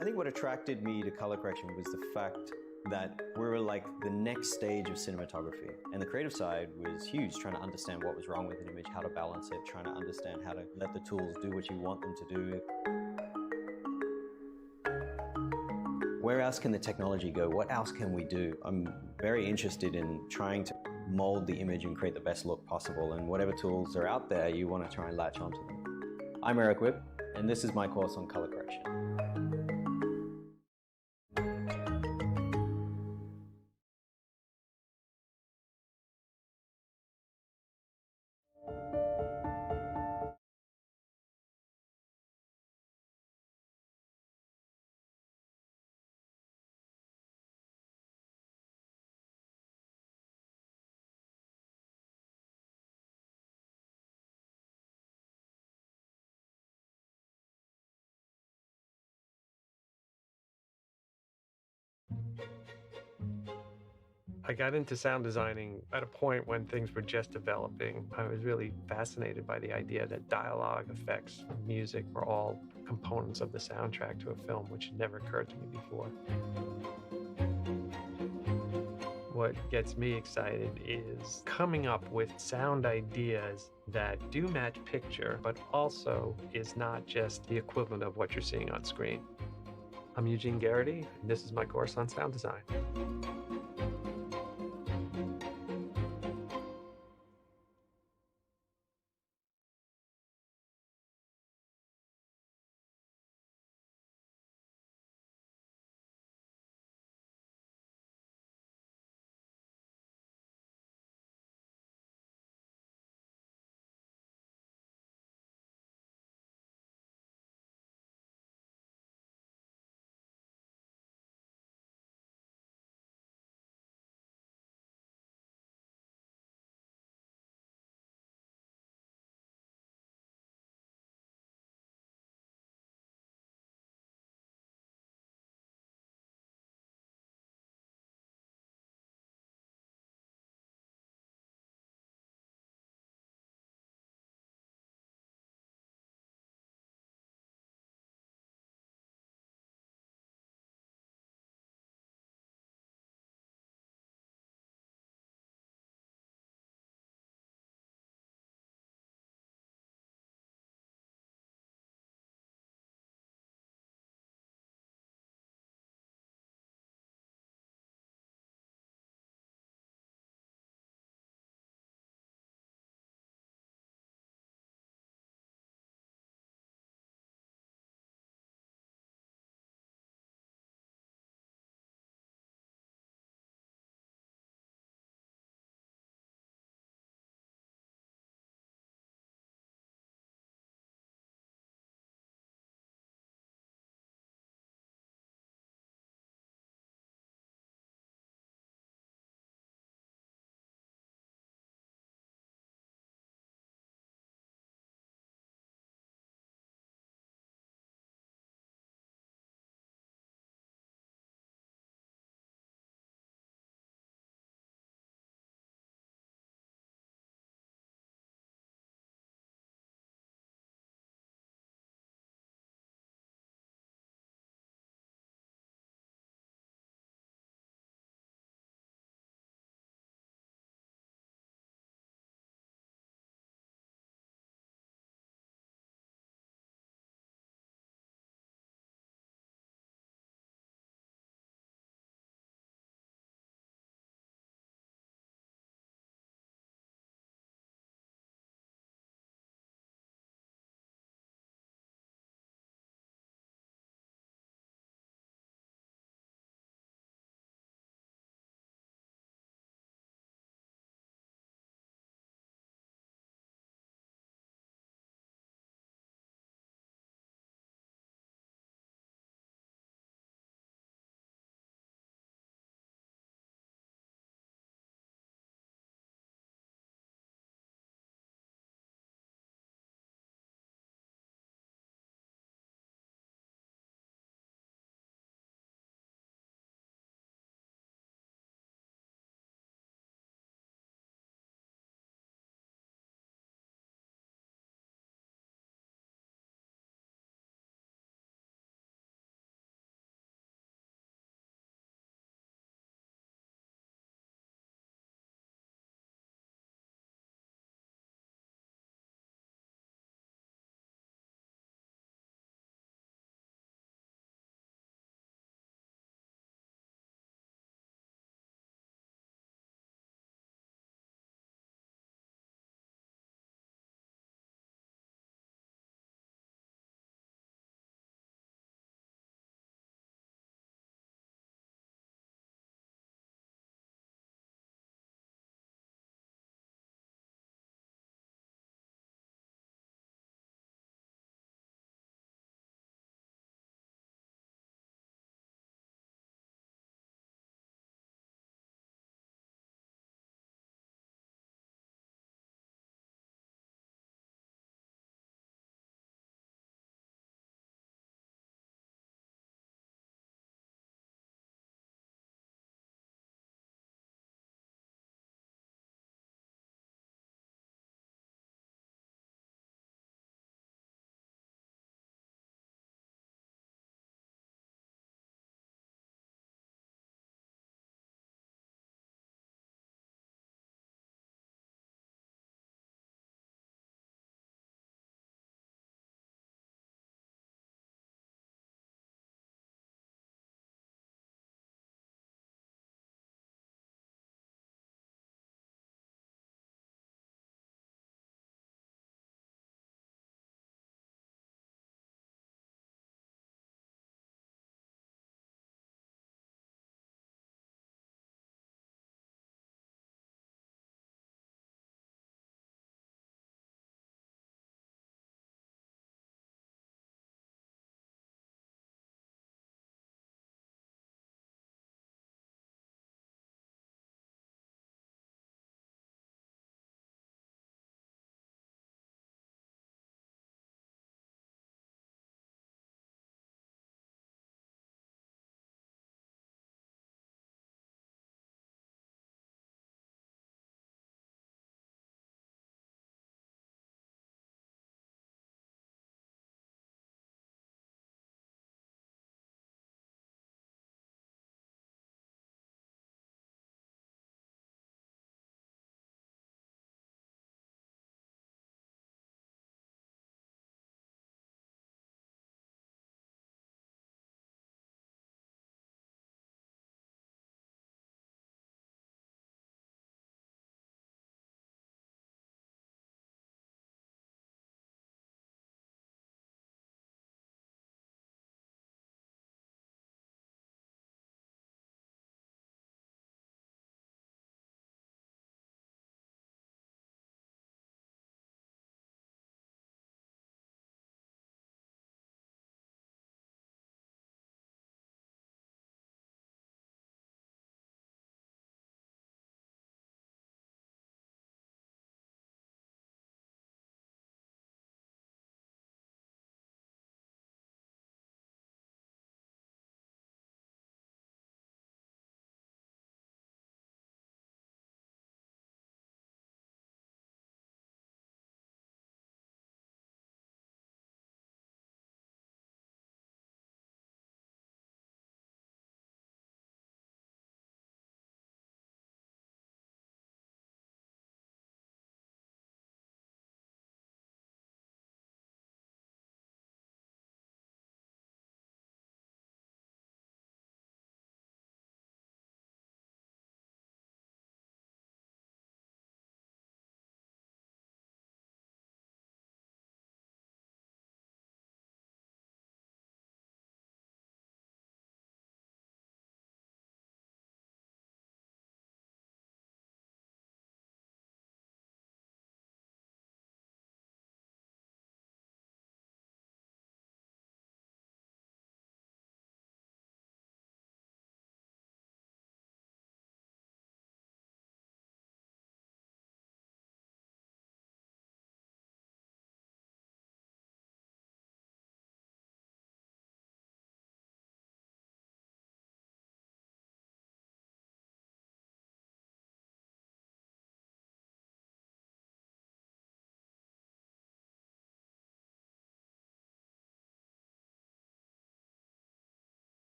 I think what attracted me to color correction was the fact that we were like the next stage of cinematography. And the creative side was huge, trying to understand what was wrong with an image, how to balance it, trying to understand how to let the tools do what you want them to do. Where else can the technology go? What else can we do? I'm very interested in trying to mold the image and create the best look possible. And whatever tools are out there, you want to try and latch onto them. I'm Eric Whipp, and this is my course on color correction. I got into sound designing at a point when things were just developing. I was really fascinated by the idea that dialogue, effects, music were all components of the soundtrack to a film, which had never occurred to me before. What gets me excited is coming up with sound ideas that do match picture, but also is not just the equivalent of what you're seeing on screen. I'm Eugene Garrity, and this is my course on sound design.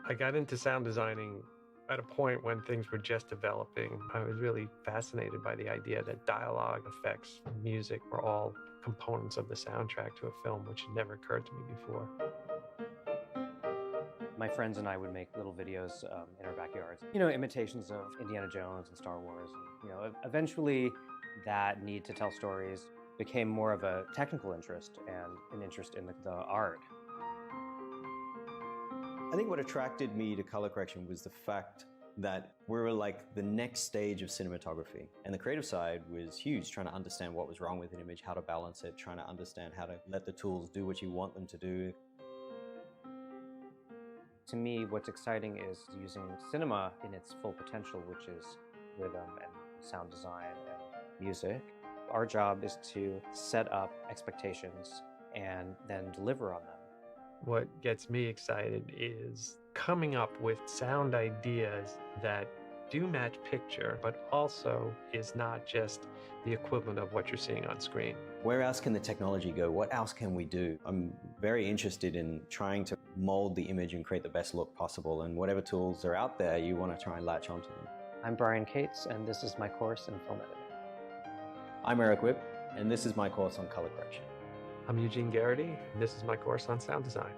I got into sound designing at a point when things were just developing. I was really fascinated by the idea that dialogue, effects, music were all components of the soundtrack to a film, which had never occurred to me before. My friends and I would make little videos in our backyards, imitations of Indiana Jones and Star Wars. Eventually that need to tell stories became more of a technical interest and an interest in the art. I think what attracted me to color correction was the fact that we were like the next stage of cinematography. And the creative side was huge, trying to understand what was wrong with an image, how to balance it, trying to understand how to let the tools do what you want them to do. To me, what's exciting is using cinema in its full potential, which is rhythm and sound design and music. Our job is to set up expectations and then deliver on them. What gets me excited is coming up with sound ideas that do match picture, but also is not just the equivalent of what you're seeing on screen. Where else can the technology go? What else can we do? I'm very interested in trying to mold the image and create the best look possible, and whatever tools are out there, you want to try and latch onto them. I'm Brian Cates, and this is my course in film editing. I'm Eric Whipp, and this is my course on color correction. I'm Eugene Garrity, and this is my course on sound design.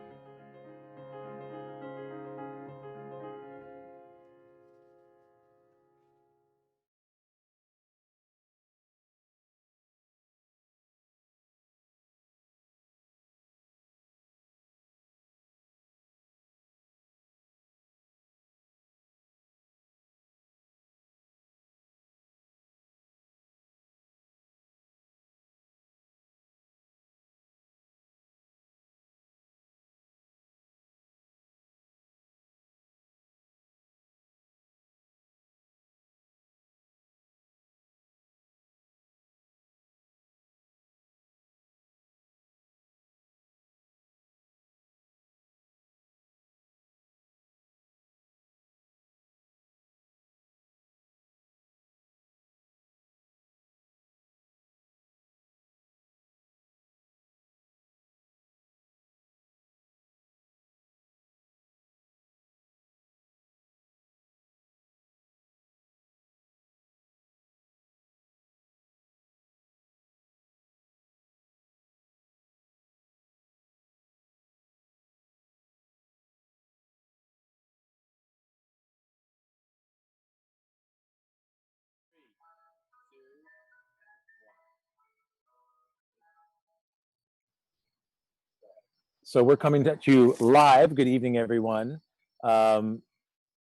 So we're coming to you live. Good evening, everyone.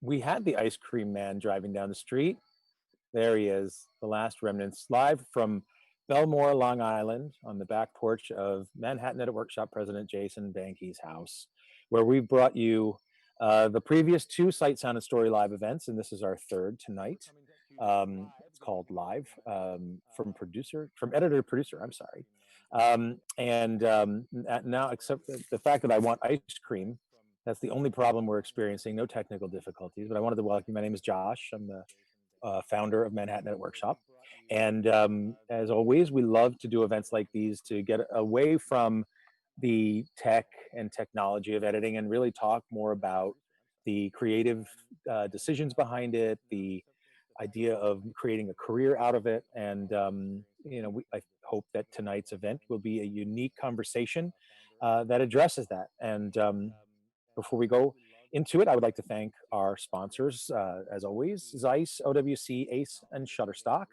We had the ice cream man driving down the street. There he is, the last remnants, live from Belmore, Long Island, on the back porch of Manhattan Edit Workshop President Jason Banke's house, where we've brought you the previous two Sight, Sound, and Story live events, and this is our third tonight. It's called Live from editor to producer. I'm sorry. Now, except the fact that I want ice cream, that's the only problem we're experiencing. No technical difficulties, but I wanted to welcome. My name is Josh. I'm the founder of Manhattan Edit Workshop. And as always, we love to do events like these to get away from the tech and technology of editing and really talk more about the creative decisions behind it, the idea of creating a career out of it. And, I hope that tonight's event will be a unique conversation that addresses that. And before we go into it, I would like to thank our sponsors, as always, Zeiss, OWC, Ace, and Shutterstock.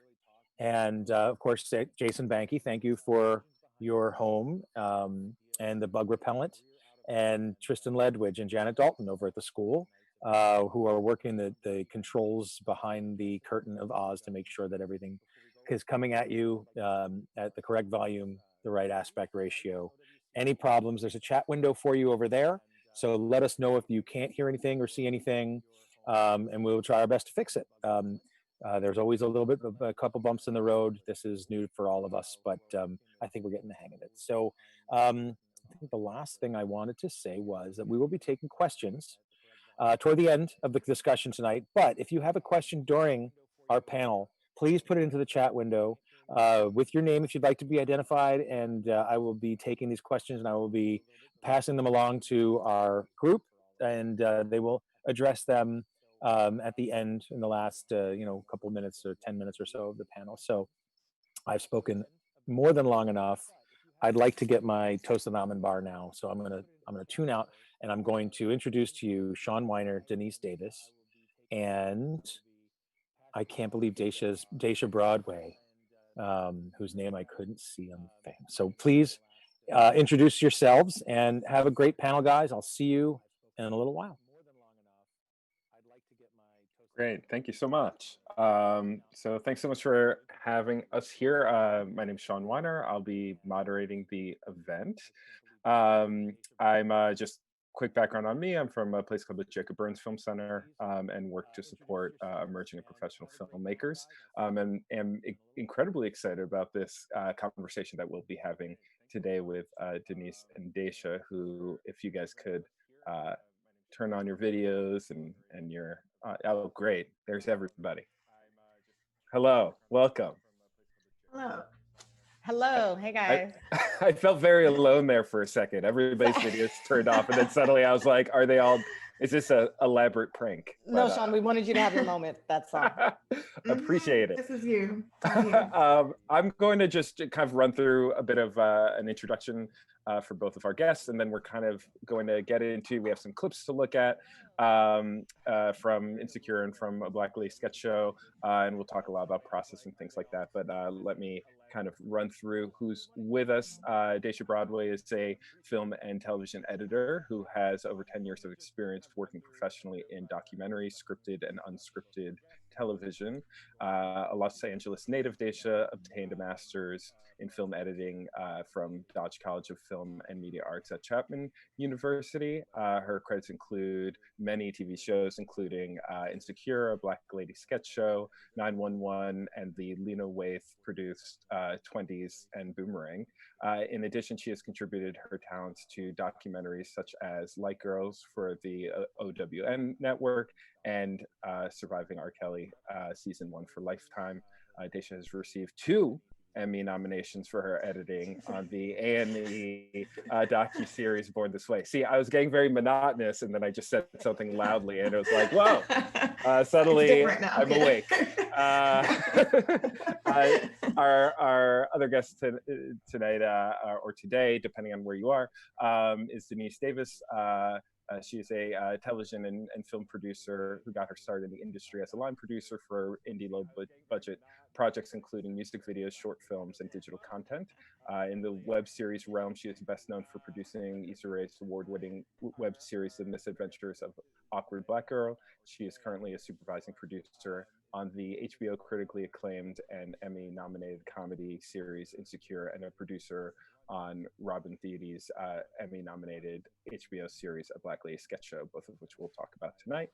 And of course, Jason Banke, thank you for your home and the bug repellent. And Tristan Ledwidge and Janet Dalton over at the school, who are working the controls behind the curtain of Oz to make sure that everything is coming at you at the correct volume, the right aspect ratio. Any problems, there's a chat window for you over there. So let us know if you can't hear anything or see anything, and we'll try our best to fix it. There's always a couple bumps in the road. This is new for all of us, but I think we're getting the hang of it. So I think the last thing I wanted to say was that we will be taking questions toward the end of the discussion tonight. But if you have a question during our panel, please put it into the chat window with your name if you'd like to be identified, and I will be taking these questions and I will be passing them along to our group, and they will address them at the end in the last, couple minutes or 10 minutes or so of the panel. So I've spoken more than long enough. I'd like to get my toasted almond bar now. So I'm gonna tune out, and I'm going to introduce to you Sean Weiner, Deniese Davis, and I can't believe Daysha Broadway, whose name I couldn't see on the thing. So please introduce yourselves and have a great panel, guys. I'll see you in a little while. Great, thank you so much. So thanks so much for having us here. My name is Sean Weiner. I'll be moderating the event. I'm just quick background on me. I'm from a place called the Jacob Burns Film Center and work to support emerging and professional filmmakers. And am incredibly excited about this conversation that we'll be having today with Deniese and Daysha, who, if you guys could turn on your videos and your, oh, great, there's everybody. Hello, welcome. Hello. Hello, hey guys. I felt very alone there for a second. Everybody's videos turned off, and then suddenly I was like, are they all, is this a elaborate prank? No, but, Sean, we wanted you to have your moment, that's all. Appreciate it. This is you. I'm going to just kind of run through a bit of an introduction for both of our guests, and then we're kind of going to get into, we have some clips to look at from Insecure and from a Black Lady sketch show, and we'll talk a lot about process and things like that. But let me kind of run through who's with us. Daysha Broadway is a film and television editor who has over 10 years of experience working professionally in documentary, scripted and unscripted television. A Los Angeles native, Daysha obtained a master's in film editing from Dodge College of Film and Media Arts at Chapman University. Her credits include many TV shows, including Insecure, a Black Lady sketch show, 911, and the Lena Waithe produced 20s and Boomerang. In addition, she has contributed her talents to documentaries such as Light Girls for the OWN network and Surviving R. Kelly season 1 for Lifetime. Daysha has received 2 Emmy nominations for her editing on the A&E docu-series Born This Way. See, I was getting very monotonous, and then I just said something loudly, and it was like, whoa, suddenly I'm awake. Our other guest tonight, or today, depending on where you are, is Deniese Davis. She is a television and film producer who got her start in the industry as a line producer for indie low-budget projects, including music videos, short films, and digital content. In the web series realm, she is best known for producing Issa Rae's award-winning web series, The Misadventures of Awkward Black Girl. She is currently a supervising producer on the HBO critically acclaimed and Emmy-nominated comedy series Insecure, and a producer on Robin Thede Emmy-nominated HBO series, A Black Lady sketch show, both of which we'll talk about tonight.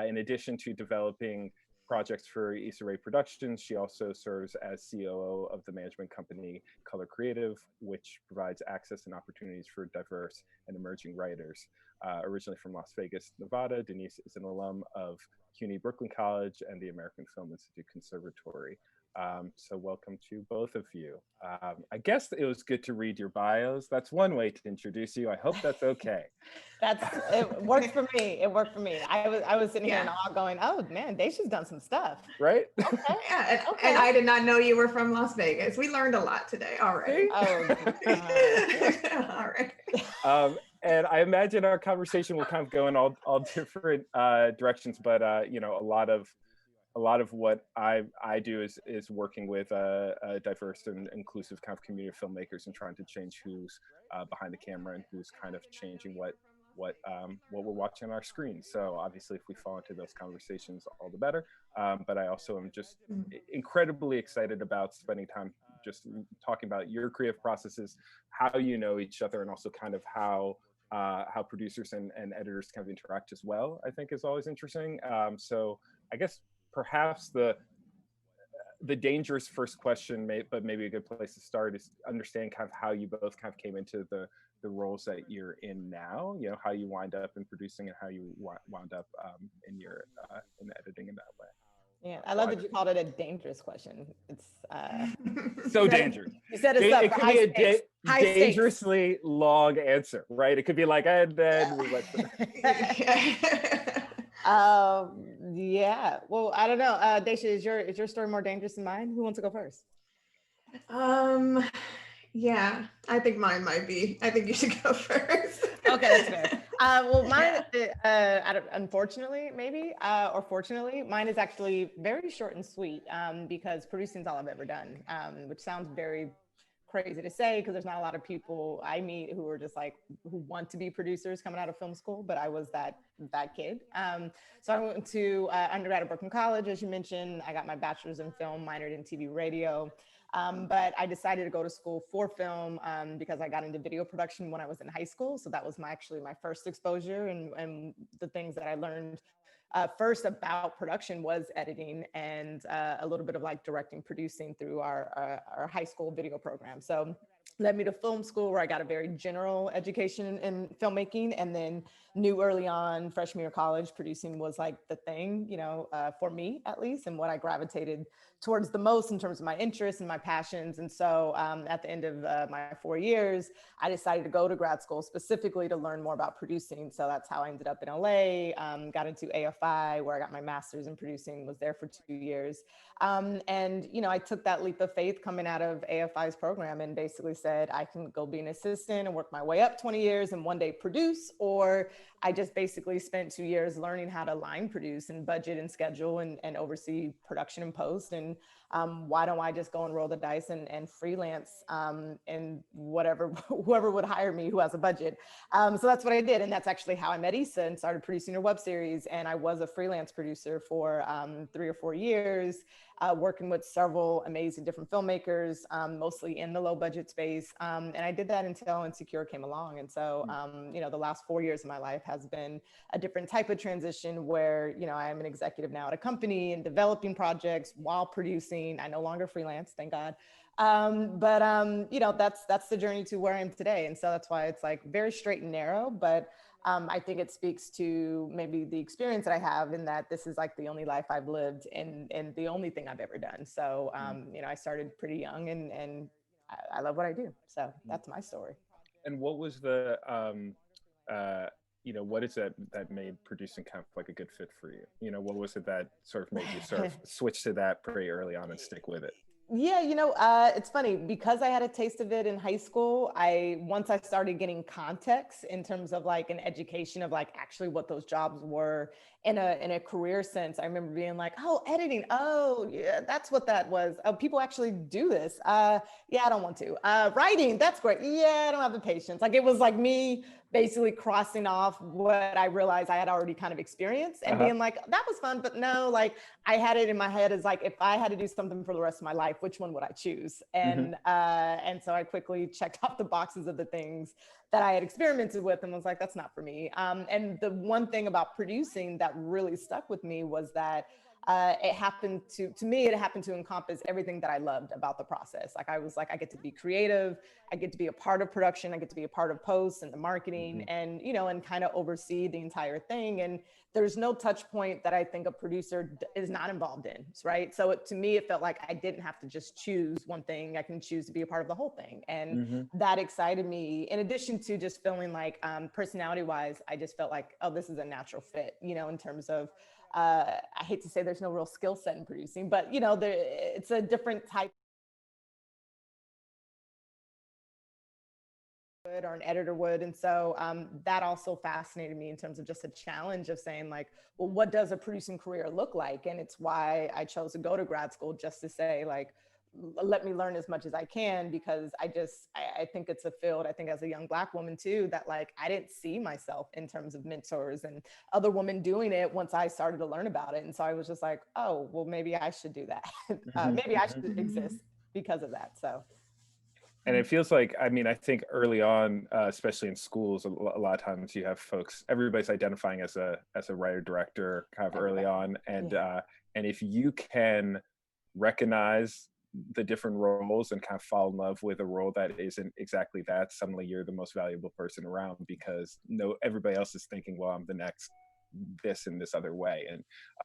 In addition to developing projects for Issa Rae Productions, she also serves as COO of the management company Color Creative, which provides access and opportunities for diverse and emerging writers. Originally from Las Vegas, Nevada, Deniese is an alum of CUNY Brooklyn College and the American Film Institute Conservatory. So welcome to both of you. I guess it was good to read your bios. That's one way to introduce you. I hope that's okay. It worked for me. It worked for me. I was sitting here in awe going, oh man, Daysha's done some stuff. Right? Okay. Yeah, and I did not know you were from Las Vegas. We learned a lot today already. Oh, all right. And I imagine our conversation will kind of go in all different directions, but you know, a lot of what I do is working with a diverse and inclusive kind of community of filmmakers and trying to change who's behind the camera and who's kind of changing what we're watching on our screen. So obviously, if we fall into those conversations, all the better. But I also am just incredibly excited about spending time just talking about your creative processes, how you know each other, and also kind of how producers and editors kind of interact as well, I think is always interesting. So I guess perhaps the dangerous first question, but maybe a good place to start, is understanding kind of how you both kind of came into the roles that you're in now. You know, how you wind up in producing and how you wound up in editing in that way. Yeah, I love that you called it a dangerous question. It's so dangerous. You said it's up. It could be a dangerously long answer, right? It could be like, and then we went. Yeah. Well, I don't know. Daysha, is your story more dangerous than mine? Who wants to go first? Um, yeah, I think mine might be. I think you should go first. Okay, that's fair. Well, mine, Yeah. unfortunately, maybe, or fortunately, mine is actually very short and sweet because producing is all I've ever done, which sounds very crazy to say because there's not a lot of people I meet who are just like who want to be producers coming out of film school, but I was that kid. So I went to undergrad at Brooklyn College, as you mentioned. I got my bachelor's in film, minored in TV radio. But I decided to go to school for film because I got into video production when I was in high school. So that was actually my first exposure, and the things that I learned first about production was editing and a little bit of like directing, producing through our high school video program. So led me to film school where I got a very general education in filmmaking, and then knew early on freshman year of college producing was like the thing, for me at least, and what I gravitated towards the most in terms of my interests and my passions. And so at the end of my 4 years, I decided to go to grad school specifically to learn more about producing. So that's how I ended up in LA, got into AFI where I got my master's in producing, was there for 2 years. And, I took that leap of faith coming out of AFI's program and basically said, I can go be an assistant and work my way up 20 years and one day produce, or I just basically spent 2 years learning how to line produce and budget and schedule and oversee production and post. And why don't I just go and roll the dice and freelance and whatever, whoever would hire me who has a budget. So that's what I did. And that's actually how I met Issa and started producing her web series. And I was a freelance producer for 3 or 4 years, working with several amazing different filmmakers, mostly in the low budget space. And I did that until Insecure came along. And so, the last 4 years of my life has been a different type of transition where, I am an executive now at a company and developing projects while producing. I no longer freelance, thank God. That's the journey to where I am today. And so that's why it's like very straight and narrow, but I think it speaks to maybe the experience that I have in that this is like the only life I've lived and the only thing I've ever done. So, I started pretty young and I love what I do. So that's my story. And what was the what is that made producing kind of like a good fit for you? What was it that sort of made you sort of switch to that pretty early on and stick with it? Yeah, it's funny because I had a taste of it in high school. Once I started getting context in terms of like an education of like actually what those jobs were in a career sense, I remember being like, oh, editing. Oh, yeah, that's what that was. Oh, people actually do this. Yeah, I don't want to. Writing, that's great. Yeah, I don't have the patience. Like it was like me basically crossing off what I realized I had already kind of experienced and being like, that was fun, but no, like I had it in my head as like, if I had to do something for the rest of my life, which one would I choose? And so I quickly checked off the boxes of the things that I had experimented with and was like, that's not for me. And the one thing about producing that really stuck with me was that it happened to encompass everything that I loved about the process. Like I was like, I get to be creative, I get to be a part of production, I get to be a part of posts and the marketing and, and kind of oversee the entire thing. And there's no touch point that I think a producer is not involved in, right? So to me, it felt like I didn't have to just choose one thing. I can choose to be a part of the whole thing. And that excited me. In addition to just feeling like personality wise, I just felt like, oh, this is a natural fit, in terms of, I hate to say there's no real skill set in producing, but it's a different type or an editor would. And so that also fascinated me in terms of just a challenge of saying like, well, what does a producing career look like? And it's why I chose to go to grad school, just to say like, let me learn as much as I can, because I think it's a field, I think as a young Black woman too, that like, I didn't see myself in terms of mentors and other women doing it once I started to learn about it. And so I was just like, oh, well, maybe I should do that. Maybe I should exist because of that. So. And it feels like, I think early on, especially in schools, a lot of times you have folks, everybody's identifying as a writer director kind of early on. And if you can recognize the different roles and kind of fall in love with a role that isn't exactly that, suddenly you're the most valuable person around, because everybody else is thinking, well, I'm the next this in this other way.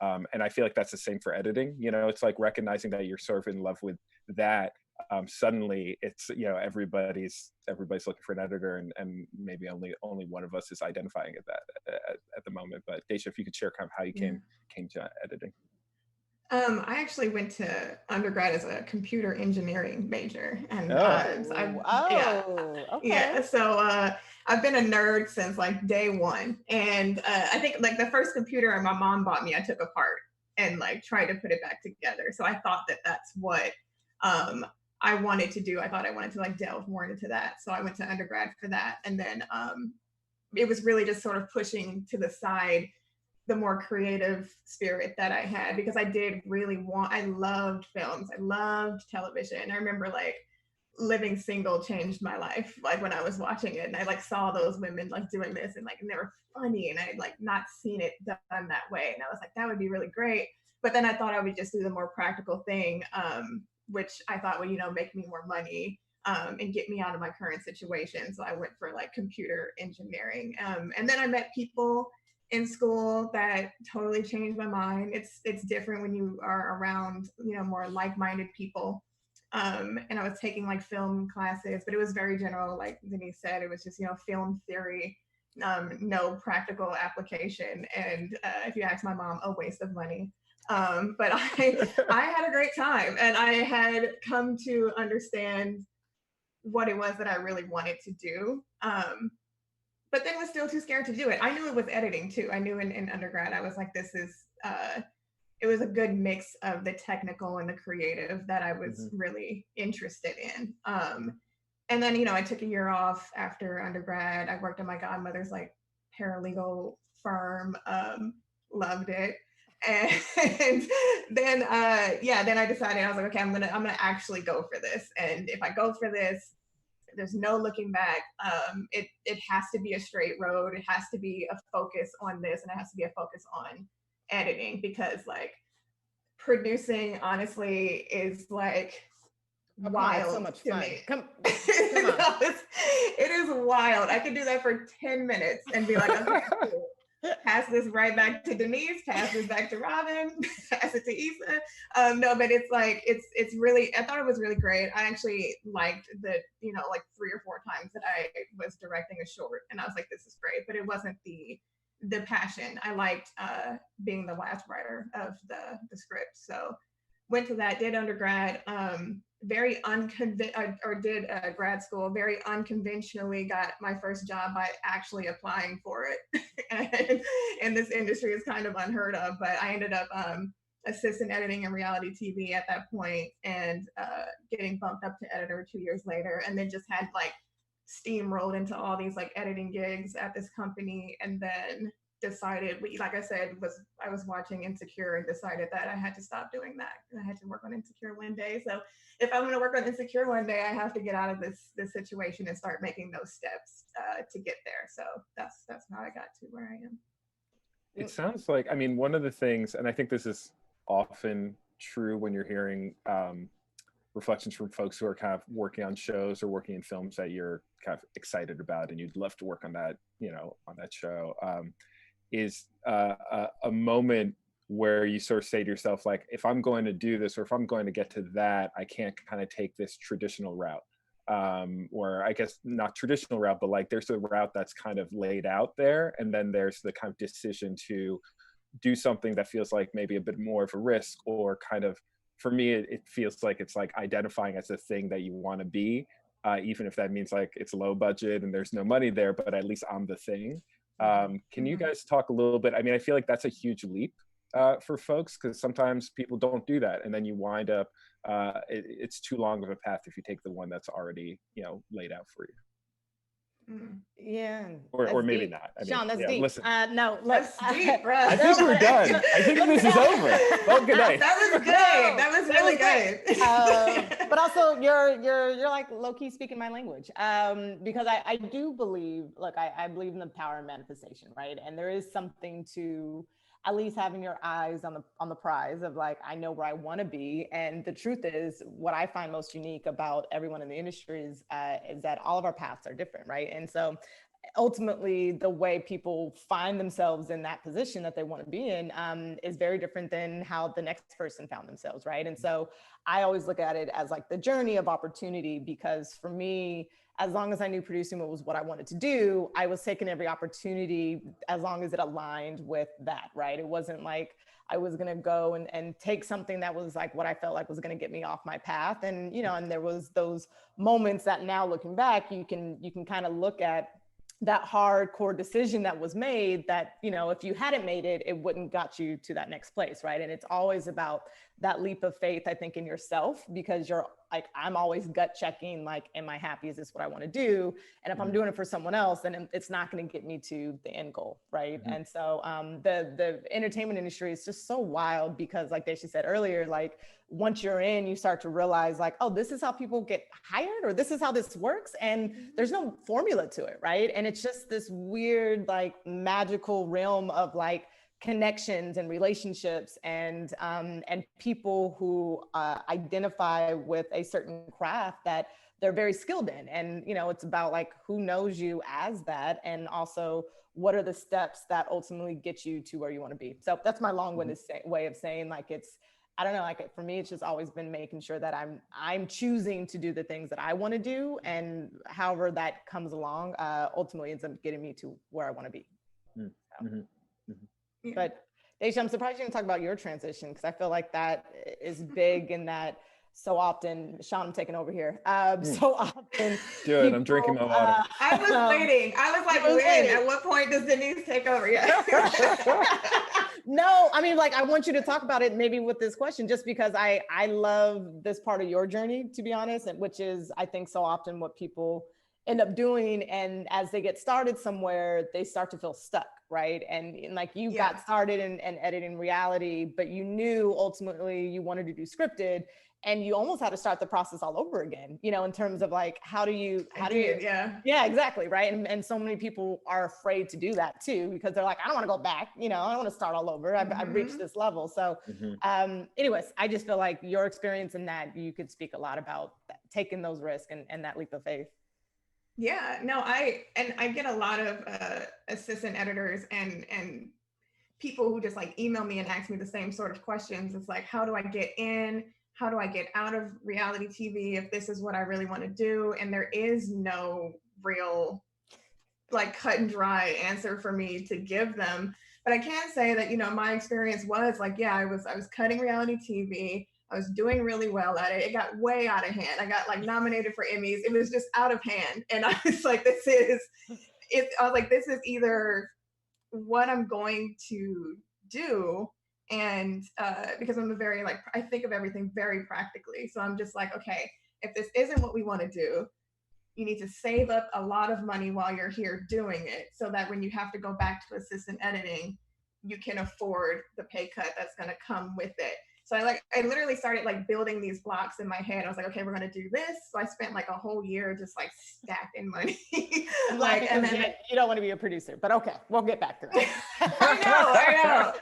And I feel like that's the same for editing. It's like recognizing that you're sort of in love with that suddenly it's, everybody's looking for an editor, and maybe only one of us is identifying it that at the moment. But Daysha, if you could share kind of how you came to editing. I actually went to undergrad as a computer engineering major, and so I've been a nerd since like day one. And I think like the first computer my mom bought me, I took apart and like tried to put it back together. So I thought that that's what I wanted to do. I thought I wanted to like delve more into that. So I went to undergrad for that, and then it was really just sort of pushing to the side the more creative spirit that I had, because I loved films. I loved television. I remember like Living Single changed my life, like when I was watching it and I like saw those women like doing this and like, and they were funny, and I had like not seen it done that way. And I was like, that would be really great. But then I thought I would just do the more practical thing, which I thought would, make me more money and get me out of my current situation. So I went for like computer engineering. And then I met people in school that totally changed my mind. It's different when you are around, more like-minded people. And I was taking like film classes, but it was very general. Like Deniese said, it was just, film theory, no practical application. And if you ask my mom, a waste of money. But I had a great time, and I had come to understand what it was that I really wanted to do. But then was still too scared to do it. I knew it was editing too. I knew in undergrad, I was like, it was a good mix of the technical and the creative that I was really interested in. And then, I took a year off after undergrad. I worked at my godmother's like paralegal firm, loved it. And then, then I decided, I was like, okay, I'm gonna actually go for this. And if I go for this, there's no looking back. It has to be a straight road. It has to be a focus on this, and it has to be a focus on editing, because like producing honestly is like wild. So much to fun. me. Come on. It is wild. I could do that for 10 minutes and be like, okay, cool. Pass this right back to Deniese, pass this back to Robin, pass it to Issa. No, but it's like, it's really, I thought it was really great. I actually liked the, like 3 or 4 times that I was directing a short, and I was like, this is great, but it wasn't the passion. I liked being the last writer of the script. So went to that, did undergrad, very did grad school, very unconventionally got my first job by actually applying for it. And this industry is kind of unheard of, but I ended up assistant editing in reality TV at that point, and getting bumped up to editor 2 years later, and then just had like steamrolled into all these like editing gigs at this company. And then decided, like I said, I was watching Insecure and decided that I had to stop doing that. I had to work on Insecure one day. So if I'm going to work on Insecure one day, I have to get out of this situation and start making those steps to get there. So that's how I got to where I am. It sounds like, one of the things, and I think this is often true when you're hearing reflections from folks who are kind of working on shows or working in films that you're kind of excited about and you'd love to work on that, on that show, is a moment where you sort of say to yourself, like, if I'm going to do this, or if I'm going to get to that, I can't kind of take this traditional route. Or I guess not traditional route, but like there's a route that's kind of laid out there. And then there's the kind of decision to do something that feels like maybe a bit more of a risk, or kind of, for me, it feels like it's like identifying as a thing that you want to be, even if that means like it's low budget and there's no money there, but at least I'm the thing. Can you guys talk a little bit? I feel like that's a huge leap for folks, because sometimes people don't do that, and then you wind up, it's too long of a path if you take the one that's already laid out for you. Yeah. Or maybe not. Sean, that's deep. Listen. No, let's deep, bro. I think we're done. I think this is over. Well, good night. That was good. That was really good. But also, you're like low key speaking my language, because I do believe, look, I believe in the power of manifestation, right? And there is something to at least having your eyes on the prize of like, I know where I want to be. And the truth is, what I find most unique about everyone in the industry is that all of our paths are different, right? And so ultimately the way people find themselves in that position that they want to be in is very different than how the next person found themselves, right? And so I always look at it as like the journey of opportunity, because for me, as long as I knew producing was what I wanted to do, I was taking every opportunity as long as it aligned with that, right? It wasn't like I was going to go and take something that was like what I felt like was going to get me off my path. And, you know, and there was those moments that now looking back, you can kind of look at that hardcore decision that was made that, you know, if you hadn't made it, it wouldn't got you to that next place, right? And it's always about that leap of faith, I think, in yourself, because you're like, I'm always gut checking, like, am I happy? Is this what I want to do? And if I'm doing it for someone else, then it's not going to get me to the end goal, right? And so the entertainment industry is just so wild, because like Daysha said earlier, like once you're in, you start to realize like, oh, this is how people get hired, or this is how this works. And there's no formula to it, right? And it's just this weird, like magical realm of like connections and relationships and people who identify with a certain craft that they're very skilled in. And, you know, it's about like, who knows you as that? And also, what are the steps that ultimately get you to where you want to be? So that's my long-winded way of saying, like, it's, I don't know, like for me, it's just always been making sure that I'm choosing to do the things that I want to do, and however that comes along, ultimately ends up getting me to where I want to be. But Daysha, I'm surprised you didn't talk about your transition, because I feel like that is big, in that so often, Sean, I'm taking over here. So often. Do it. I'm drinking my water. I was waiting. I was like, when? At what point does Deniese take over? Yeah. No, I mean, like, I want you to talk about it maybe with this question, just because I love this part of your journey, to be honest, which is, I think, so often what people end up doing. And as they get started somewhere, they start to feel stuck, right? And like you got started in editing reality, but you knew ultimately you wanted to do scripted, and you almost had to start the process all over again, you know, in terms of like, how do you, yeah, exactly, right? And so many people are afraid to do that too, because they're like, I don't want to go back, you know, I don't want to start all over. I've reached this level. So anyways, I just feel like your experience in that, you could speak a lot about that, taking those risks and that leap of faith. Yeah, no, I get a lot of assistant editors and people who just like email me and ask me the same sort of questions. It's like, how do I get in? How do I get out of reality TV if this is what I really want to do? And there is no real like cut and dry answer for me to give them. But I can say that, you know, my experience was like, yeah, I was cutting reality TV. I was doing really well at it. It got way out of hand. I got like nominated for Emmys. It was just out of hand. And I was like, this is either what I'm going to do. And because I'm I think of everything very practically. So I'm just like, okay, if this isn't what we want to do, you need to save up a lot of money while you're here doing it, so that when you have to go back to assistant editing, you can afford the pay cut that's going to come with it. So I literally started like building these blocks in my head. I was like, okay, we're going to do this. So I spent like a whole year just like stacking money. Like, and then you don't want to be a producer, but okay, we'll get back to that. I know.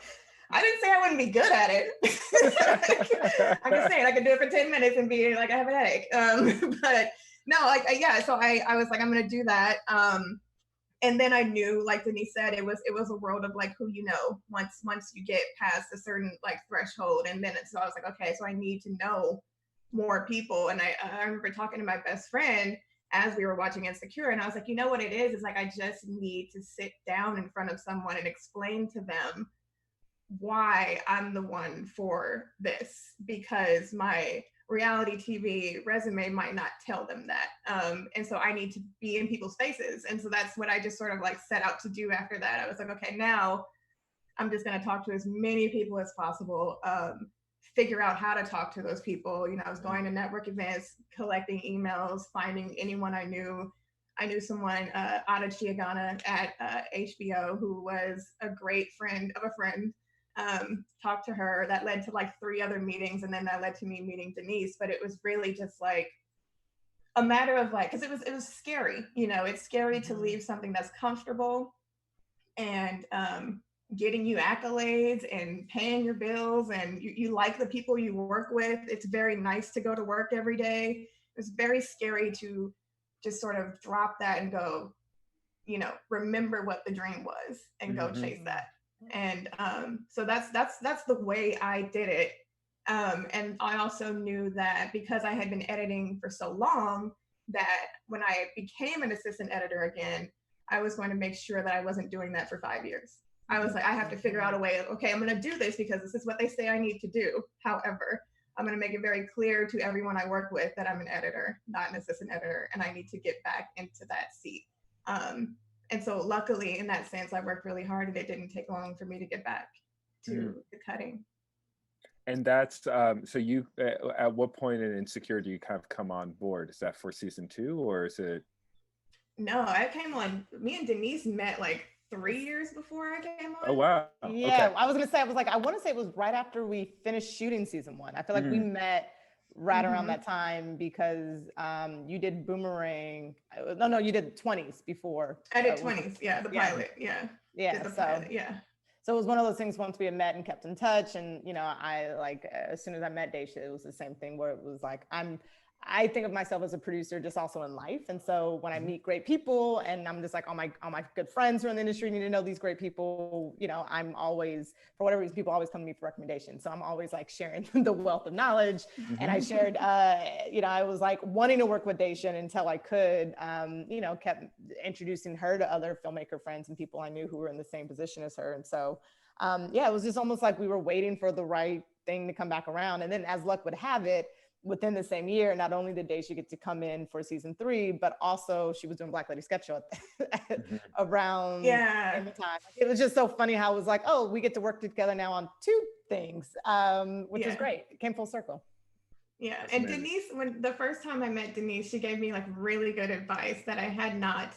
I didn't say I wouldn't be good at it. I'm just saying I could do it for 10 minutes and be like, I have a headache. But no, like, yeah. So I was like, I'm going to do that. And then I knew, like Deniese said, it was a world of like who you know once you get past a certain like threshold. And then so I was like, okay, so I need to know more people. And I remember talking to my best friend as we were watching Insecure, and I was like, you know what it is? It's like I just need to sit down in front of someone and explain to them why I'm the one for this, because my reality TV resume might not tell them that. And so I need to be in people's faces. And so that's what I just sort of like set out to do after that. I was like, okay, now I'm just going to talk to as many people as possible, figure out how to talk to those people. You know, I was going to network events, collecting emails, finding anyone I knew. I knew someone, Ada Chiagana at HBO, who was a great friend of a friend. Talked to her. That led to like 3 other meetings, and then that led to me meeting Deniese. But it was really just like a matter of like, because it was scary. You know, it's scary to leave something that's comfortable and getting you accolades and paying your bills, and you like the people you work with. It's very nice to go to work every day. It's very scary to just sort of drop that and go, remember what the dream was and go Mhm. chase that. And so that's the way I did it. And I also knew that because I had been editing for so long, that when I became an assistant editor again, I was going to make sure that I wasn't doing that for 5 years. I was like, I have to figure out a way of, okay, I'm going to do this because this is what they say I need to do. However, I'm going to make it very clear to everyone I work with that I'm an editor, not an assistant editor, and I need to get back into that seat. And so luckily, in that sense, I worked really hard, and it didn't take long for me to get back to the cutting. And that's so you at what point in Insecure do you kind of come on board? Is that for season 2 or is it? No, I came on, me and Denise met like 3 years before I came on. Oh wow. Yeah, Okay. I was gonna say, I want to say it was right after we finished shooting season 1. I feel like we met right around that time because you did Boomerang. No, you did 20s before. I did 20s, the pilot, yeah. Did the pilot, yeah. So it was one of those things, once we had met and kept in touch, and I like, as soon as I met Daysha, it was the same thing where it was like, I think of myself as a producer just also in life. And so when I meet great people and I'm just like, all my good friends who are in the industry need to know these great people, I'm always, for whatever reason, people always come to me for recommendations. So I'm always like sharing the wealth of knowledge. And I shared, I was like wanting to work with Daysha until I could, kept introducing her to other filmmaker friends and people I knew who were in the same position as her. And so, it was just almost like we were waiting for the right thing to come back around. And then as luck would have it, within the same year, not only did Daysha get to come in for season 3, but also she was doing Black Lady Sketch Show around the time. It was just so funny how it was like, oh, we get to work together now on 2 things, which was great. It came full circle. Yeah, and Denise, when the first time I met Denise, she gave me like really good advice that I had not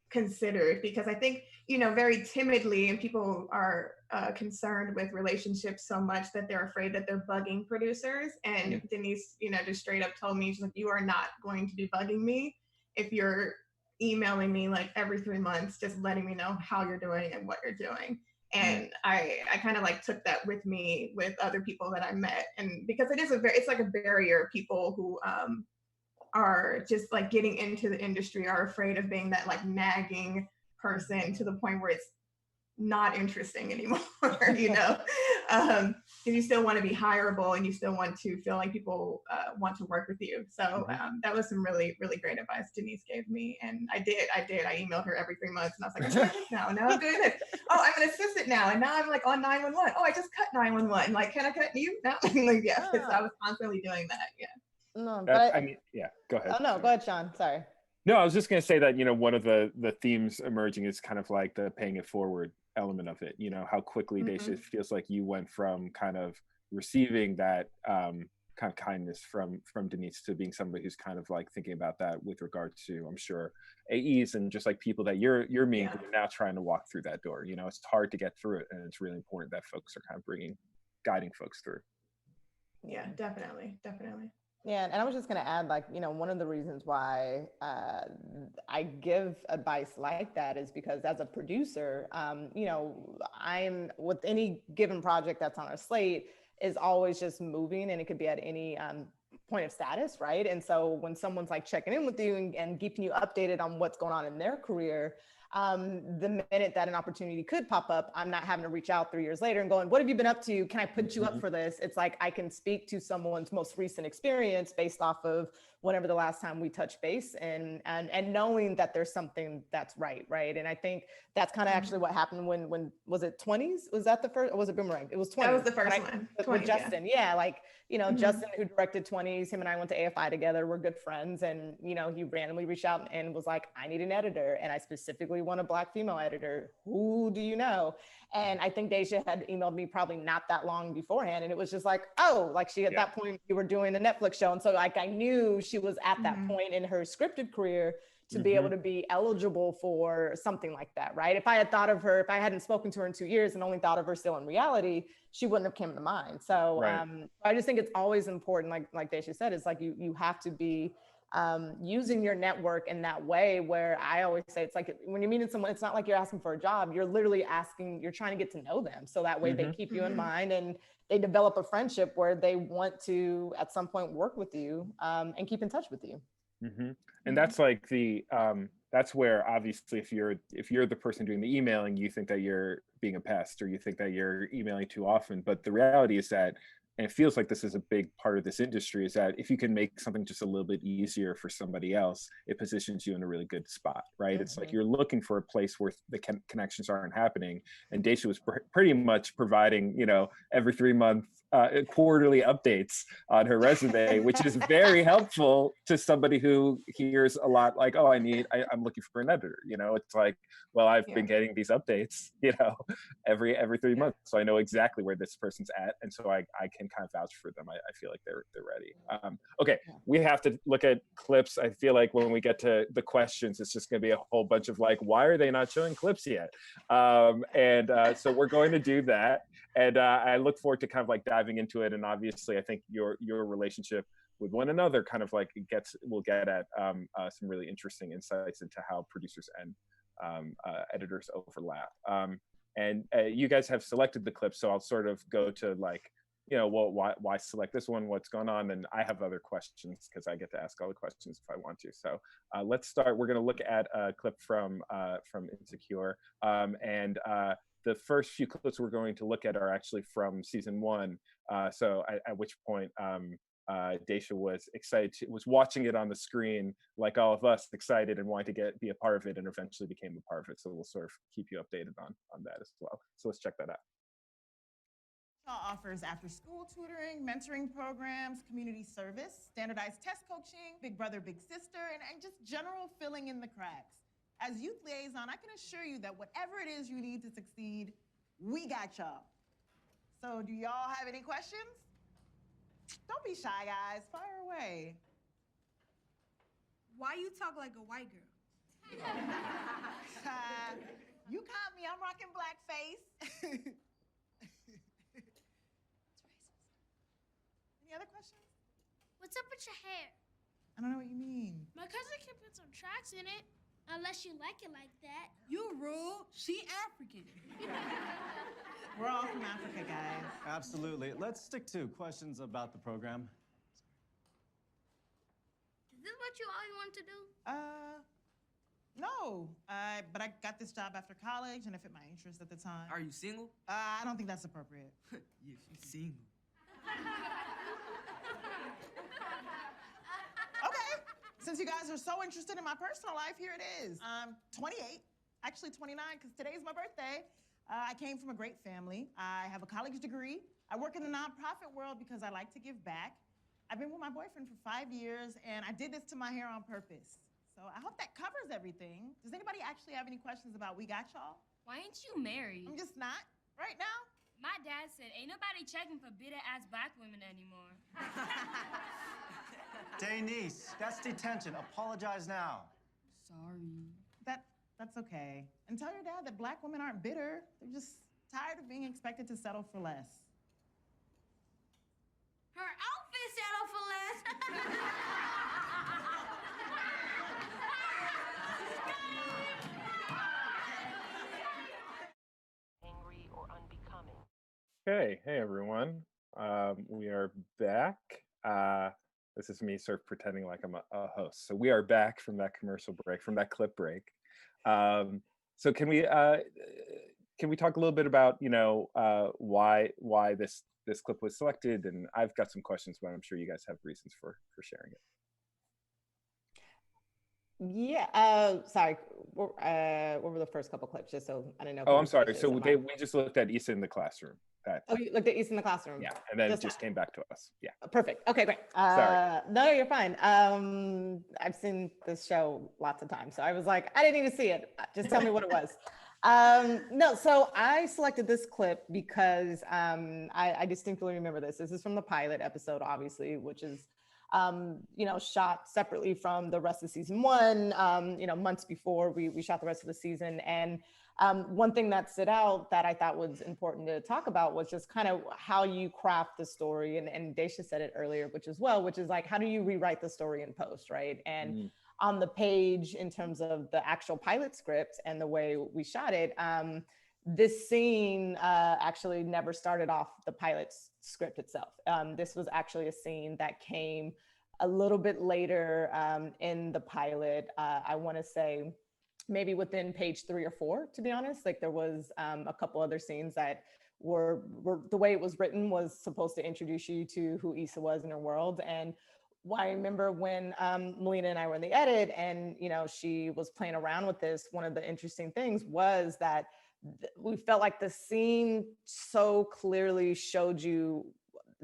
considered, because I think, very timidly, and people are concerned with relationships so much that they're afraid that they're bugging producers. And Denise, just straight up told me, she's like, you are not going to be bugging me if you're emailing me like every 3 months, just letting me know how you're doing and what you're doing. And I kind of like took that with me with other people that I met. And because it's like a barrier, people who are just like getting into the industry are afraid of being that like nagging person to the point where it's not interesting anymore, because you still want to be hireable and you still want to feel like people want to work with you. So that was some really, really great advice Denise gave me. And I did. I emailed her every 3 months and I was like, I'm doing this now. Now I'm doing this. Oh, I'm an assistant now. And now I'm like on 911. Oh, I just cut 911. Like, can I cut you? No. Like, yeah. So I was constantly doing that. Yeah. No, but go ahead. Oh no, go ahead, Sean. Sorry. No, I was just going to say that, one of the themes emerging is kind of like the paying it forward element of it, how quickly Daysha feels like you went from kind of receiving that kind of kindness from Denise to being somebody who's kind of like thinking about that with regard to, I'm sure, AEs and just like people that you're meeting who are now trying to walk through that door. It's hard to get through it, and it's really important that folks are kind of guiding folks through. Yeah, definitely. Yeah, and I was just going to add, like, one of the reasons why I give advice like that is because as a producer, I'm with any given project that's on our slate is always just moving, and it could be at any point of status, right? And so when someone's like checking in with you and keeping you updated on what's going on in their career, the minute that an opportunity could pop up, I'm not having to reach out 3 years later and going, what have you been up to? Can I put you up for this? It's like I can speak to someone's most recent experience based off of whenever the last time we touched base, and knowing that there's something that's right. And I think that's kind of actually what happened when was it 20s? Was that the first, or was it Boomerang? It was 20s. That was the first one. With Justin. Justin, who directed 20s, him and I went to AFI together. We're good friends. And, he randomly reached out and was like, I need an editor. And I specifically want a Black female editor. Who do you know? And I think Daysha had emailed me probably not that long beforehand. And it was just like, oh, like she, at that point, you were doing the Netflix show. And so like, I knew she was at that point in her scripted career to be able to be eligible for something like that, right? If I had thought of her, if I hadn't spoken to her in 2 years and only thought of her still in reality, she wouldn't have come to mind. So I just think it's always important, like Daysha said, it's like you have to be using your network in that way, where I always say, it's like when you're meeting someone, it's not like you're asking for a job, you're literally you're trying to get to know them. So that way they keep you in mind and they develop a friendship where they want to, at some point, work with you and keep in touch with you. And that's like that's where obviously if you're the person doing the emailing, you think that you're being a pest or you think that you're emailing too often. But the reality is that, and it feels like this is a big part of this industry, is that if you can make something just a little bit easier for somebody else, it positions you in a really good spot, right? It's like you're looking for a place where the connections aren't happening. And Daysha was pretty much providing, every 3 month quarterly updates on her resume, which is very helpful to somebody who hears a lot like, oh, I'm looking for an editor. It's like, well, I've been getting these updates, every 3 months. So I know exactly where this person's at. And so I can kind of vouch for them. I feel like they're ready. Okay, we have to look at clips. I feel like when we get to the questions, it's just going to be a whole bunch of like, why are they not showing clips yet? So we're going to do that. And I look forward to kind of like diving into it. And obviously, I think your relationship with one another kind of like we'll get at some really interesting insights into how producers and editors overlap. And you guys have selected the clips, so I'll sort of go to like, well, why select this one? What's going on? And I have other questions because I get to ask all the questions if I want to. So let's start. We're going to look at a clip from Insecure, and the first few clips we're going to look at are actually from season 1. So at which point Daysha was excited, was watching it on the screen like all of us, excited and wanting to be a part of it, and eventually became a part of it. So we'll sort of keep you updated on that as well. So let's check that out. Offers after-school tutoring, mentoring programs, community service, standardized test coaching, big brother, big sister, and just general filling in the cracks. As youth liaison, I can assure you that whatever it is you need to succeed, we got y'all. So do y'all have any questions? Don't be shy, guys. Fire away. Why you talk like a white girl? You caught me. I'm rocking blackface. Any other questions? What's up with your hair? I don't know what you mean. My cousin can put some tracks in it, unless you like it like that. You rude. She African. We're all from Africa, guys. Absolutely. Let's stick to questions about the program. Is this what you always wanted to do? No. But I got this job after college, and it fit my interest at the time. Are you single? I don't think that's appropriate. Yes, you single. Okay. Since you guys are so interested in my personal life, here it is. I'm 28, actually 29, because today's my birthday. I came from a great family. I have a college degree. I work in the nonprofit world because I like to give back. I've been with my boyfriend for 5 years, and I did this to my hair on purpose. So I hope that covers everything. Does anybody actually have any questions about We Got Y'all? Why ain't you married? I'm just not, right now. My dad said ain't nobody checking for bitter-ass black women anymore. Deniese, that's detention. Apologize now. Sorry. That's okay. And tell your dad that black women aren't bitter. They're just tired of being expected to settle for less. Her outfit settled for less. Angry or unbecoming. Okay, hey everyone. We are back. This is me sort of pretending like I'm a host. So we are back from that commercial break, from that clip break. So can we talk a little bit about why this clip was selected? And I've got some questions, but I'm sure you guys have reasons for sharing it. Yeah. Sorry. What were the first couple clips? Just so I don't know. Oh, I'm sorry. So we just looked at Issa in the classroom. Oh, you looked at Issa in the classroom. Yeah, and then it just came back to us. Yeah. Perfect. Okay, great. Sorry. No, you're fine. I've seen this show lots of times, so I was like, I didn't need to see it. Just tell me what it was. No, so I selected this clip because I distinctly remember this. This is from the pilot episode, obviously, which is shot separately from the rest of season 1, months before we shot the rest of the season. And one thing that stood out that I thought was important to talk about was just kind of how you craft the story. And Daysha said it earlier, which is like, how do you rewrite the story in post, right? And on the page, in terms of the actual pilot script and the way we shot it, this scene actually never started off the pilot script itself. This was actually a scene that came a little bit later in the pilot. I want to say maybe within page 3 or 4, to be honest. Like there was a couple other scenes that were the way it was written was supposed to introduce you to who Issa was in her world. And I remember when Melina and I were in the edit and, you know, she was playing around with this, one of the interesting things was that we felt like the scene so clearly showed you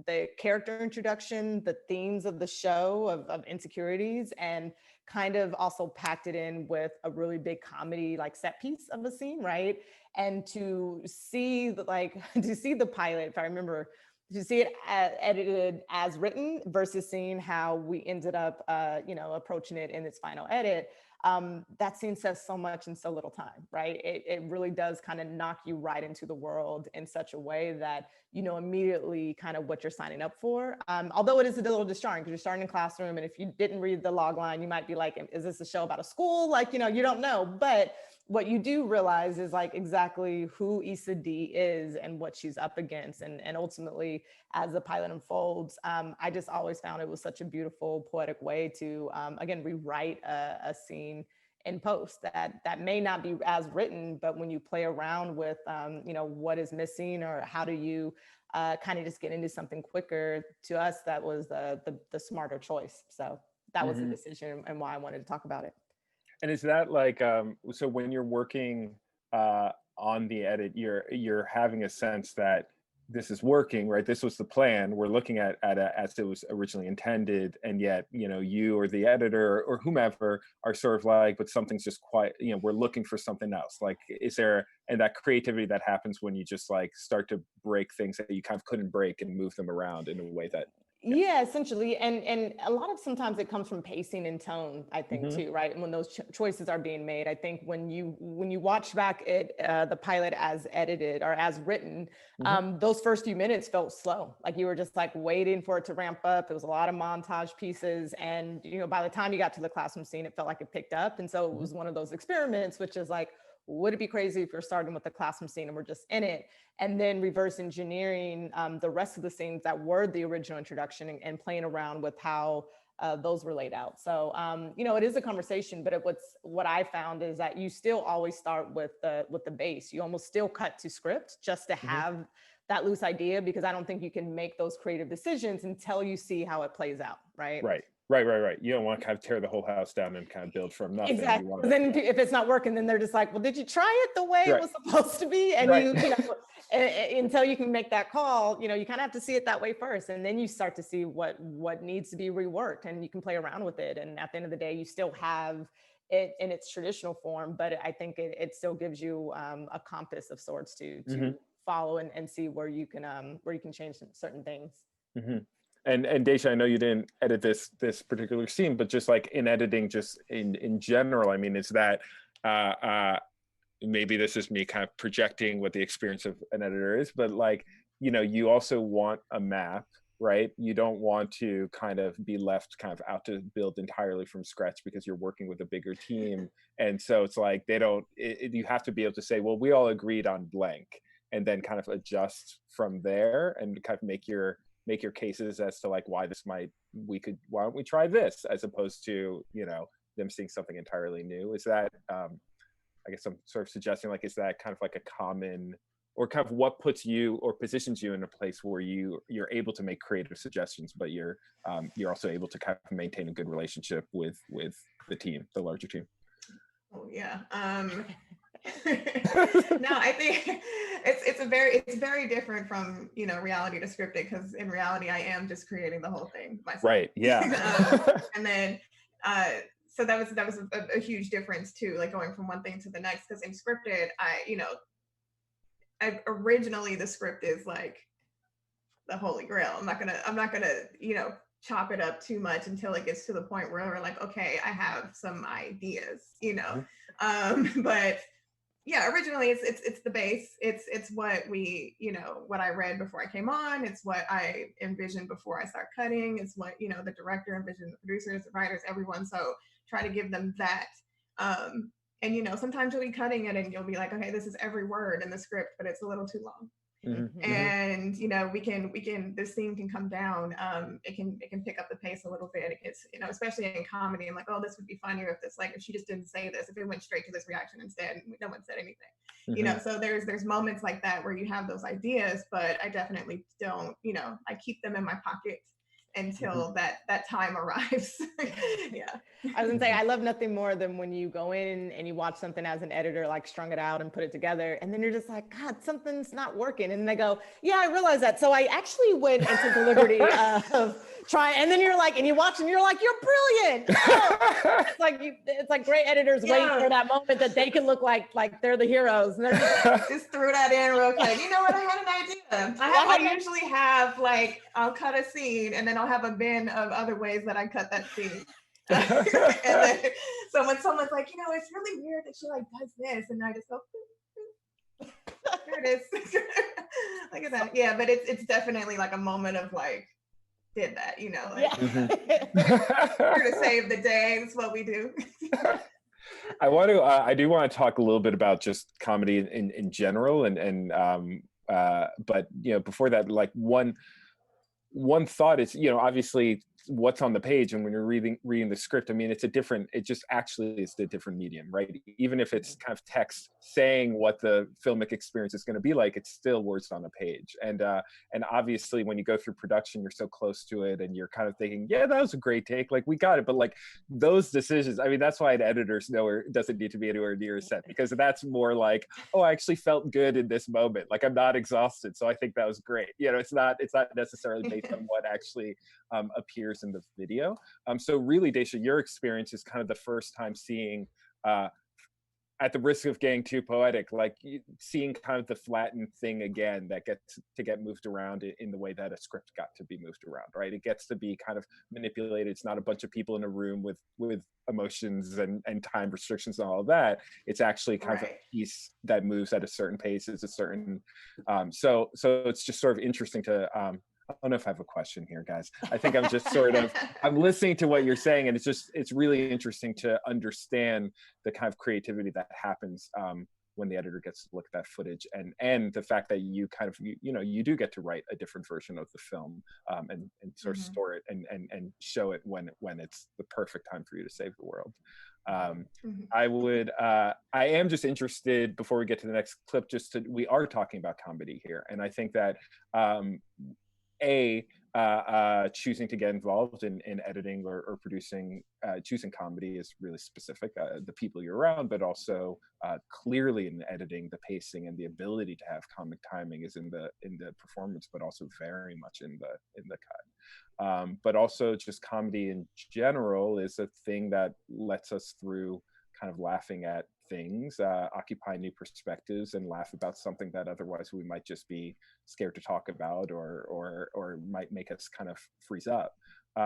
the character introduction, the themes of the show of insecurities, and kind of also packed it in with a really big comedy like set piece of a scene, right? And to see to see the pilot, if I remember, to see it edited as written versus seeing how we ended up, you know, approaching it in its final edit, that scene says so much in so little time, right? It really does kind of knock you right into the world in such a way that you know immediately kind of what you're signing up for. Although it is a little disjarring because you're starting in classroom, and if you didn't read the log line, you might be like, is this a show about a school? Like, you know, you don't know. But what you do realize is like exactly who Issa D is and what she's up against. And ultimately, as the pilot unfolds, I just always found it was such a beautiful, poetic way to, again, rewrite a scene in post that may not be as written, but when you play around with, you know, what is missing or how do you kind of just get into something quicker, to us, that was the smarter choice. So that was the decision and why I wanted to talk about it. And is that like, so when you're working on the edit, you're having a sense that this is working, right? This was the plan. We're looking at it as it was originally intended, and yet, you know, you or the editor or whomever are sort of like, but something's just quite, you know, we're looking for something else. Like, is there, and that creativity that happens when you just like start to break things that you kind of couldn't break and move them around in a way that. Yeah, essentially. And a lot of sometimes it comes from pacing and tone, I think, too, right? And when those choices are being made, I think when you watch back at the pilot as edited or as written, those first few minutes felt slow. Like you were just like waiting for it to ramp up. It was a lot of montage pieces. And, you know, by the time you got to the classroom scene, it felt like it picked up. And so it was one of those experiments, which is like, would it be crazy if we're starting with the classroom scene and we're just in it, and then reverse engineering the rest of the scenes that were the original introduction and playing around with how those were laid out. So, you know, it is a conversation, but what I found is that you still always start with the base. You almost still cut to script just to have that loose idea, because I don't think you can make those creative decisions until you see how it plays out, right? Right. You don't want to kind of tear the whole house down and kind of build from nothing. Exactly. Then if it's not working, then they're just like, well, did you try it the way it was supposed to be? And you know, until you can make that call, you know, you kind of have to see it that way first. And then you start to see what needs to be reworked, and you can play around with it. And at the end of the day, you still have it in its traditional form, but I think it still gives you a compass of sorts to follow and see where you can change certain things. And Daysha, I know you didn't edit this particular scene, but just like in editing, just in general, I mean, is that maybe this is me kind of projecting what the experience of an editor is, but like, you know, you also want a map, right? You don't want to kind of be left kind of out to build entirely from scratch because you're working with a bigger team. And so it's like, you have to be able to say, well, we all agreed on blank, and then kind of adjust from there and kind of make your cases as to like why don't we try this, as opposed to, you know, them seeing something entirely new. Is that I guess I'm sort of suggesting, like, is that kind of like a common, or kind of what puts you or positions you in a place where you're able to make creative suggestions, but you're also able to kind of maintain a good relationship with the team, the larger team? Oh yeah. No, I think it's very different from, you know, reality to scripted, because in reality I am just creating the whole thing myself. Right. Yeah. And then so that was a huge difference too, like going from one thing to the next, because in scripted originally the script is like the holy grail. I'm not gonna you know, chop it up too much until it gets to the point where we're like, okay, I have some ideas, you know. But yeah, originally it's the base. It's what we, you know, what I read before I came on. It's what I envisioned before I start cutting. It's what, you know, the director envisioned, the producers, the writers, everyone. So try to give them that. And, you know, sometimes you'll be cutting it and you'll be like, okay, this is every word in the script, but it's a little too long. and this scene can come down. It can pick up the pace a little bit. It gets, especially in comedy, I'm like, oh, this would be funnier if if she just didn't say this, if it went straight to this reaction instead and no one said anything. So there's moments like that where you have those ideas, but I definitely don't, I keep them in my pocket until that time arrives. Yeah. I was gonna say, I love nothing more than when you go in and you watch something as an editor, like strung it out and put it together, and then you're just like, God, something's not working. And they go, yeah, I realize that. So I actually went and took the liberty of trying, and then you're like, and you watch and you're like, you're brilliant. Oh. It's like great editors wait for that moment that they can look like they're the heroes. And they're just threw that in real quick. You know what? I had an idea. I usually have I'll cut a scene and then I'll have a bin of other ways that I cut that scene. And then, so when someone's like, it's really weird that she does this, and I just go, there it is. Look at that. Yeah, but it's definitely a moment of did that, here to save the day. That's what we do. I do want to talk a little bit about just comedy in general, but before that, one thought is, obviously what's on the page, and when you're reading the script, I mean, it's a different medium, right? Even if it's kind of text saying what the filmic experience is going to be like, it's still words on a page. And obviously when you go through production, you're so close to it and you're kind of thinking, yeah, that was a great take, we got it. But those decisions, I mean, that's why an editor's nowhere doesn't need to be anywhere near a set, because that's more oh, I actually felt good in this moment. I'm not exhausted, so I think that was great. It's not necessarily based on what actually appears in the video. So really, Daysha, your experience is kind of the first time seeing, at the risk of getting too poetic, seeing kind of the flattened thing again that gets to get moved around in the way that a script got to be moved around, right? It gets to be kind of manipulated. It's not a bunch of people in a room with emotions and time restrictions and all of that. It's actually kind of a piece that moves at a certain pace. It's a certain, so it's just sort of interesting to, I don't know if I have a question here, guys. I think I'm just I'm listening to what you're saying, and it's really interesting to understand the kind of creativity that happens when the editor gets to look at that footage, and the fact that you kind of, you do get to write a different version of the film, and sort of store it and show it when it's the perfect time for you to save the world. I am just interested, before we get to the next clip, we are talking about comedy here, and I think that choosing to get involved in editing or producing, choosing comedy is really specific. The people you're around, but also clearly in editing, the pacing and the ability to have comic timing is in the performance, but also very much in the cut. But also just comedy in general is a thing that lets us through kind of laughing at things, occupy new perspectives, and laugh about something that otherwise we might just be scared to talk about, or might make us kind of freeze up.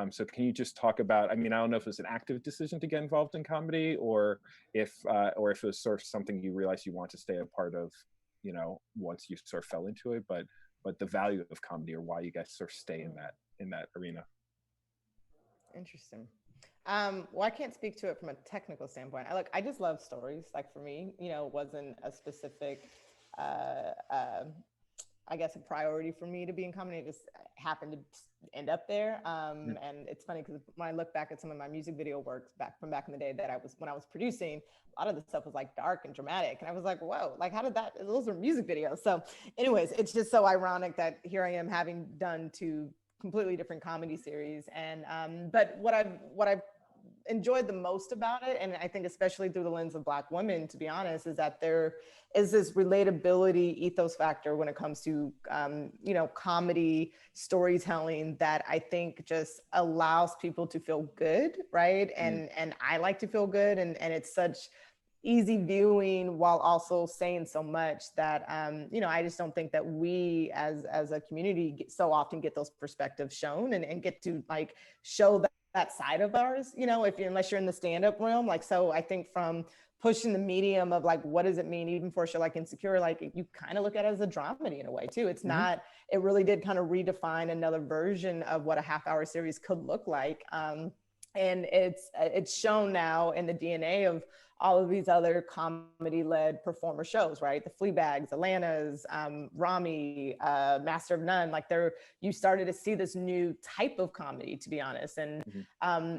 So can you just talk about, I mean, I don't know if it was an active decision to get involved in comedy, or if it was sort of something you realized you want to stay a part of, once you sort of fell into it, but the value of comedy, or why you guys sort of stay in that arena. Interesting. Well, I can't speak to it from a technical standpoint. I just love stories. For me, it wasn't a specific, I guess, a priority for me to be in comedy. It just happened to end up there. And it's funny because when I look back at some of my music video works from back in the day when I was producing, a lot of the stuff was dark and dramatic. And I was like, whoa, how did those are music videos. So anyways, it's just so ironic that here I am having done two completely different comedy series. And, but what I've enjoyed the most about it, and I think especially through the lens of Black women, to be honest, is that there is this relatability ethos factor when it comes to comedy storytelling that I think just allows people to feel good, right? And I like to feel good, and it's such easy viewing while also saying so much that I just don't think that we as a community so often get those perspectives shown and get to show that side of ours, unless you're in the stand-up realm. So I think from pushing the medium of what does it mean, even for a show like Insecure, you kind of look at it as a dramedy in a way too. It's not, it really did kind of redefine another version of what a half-hour series could look like. And it's shown now in the DNA all of these other comedy-led performer shows, right? The Fleabags, Atlanta's, Rami, Master of None. Like you started to see this new type of comedy, to be honest. And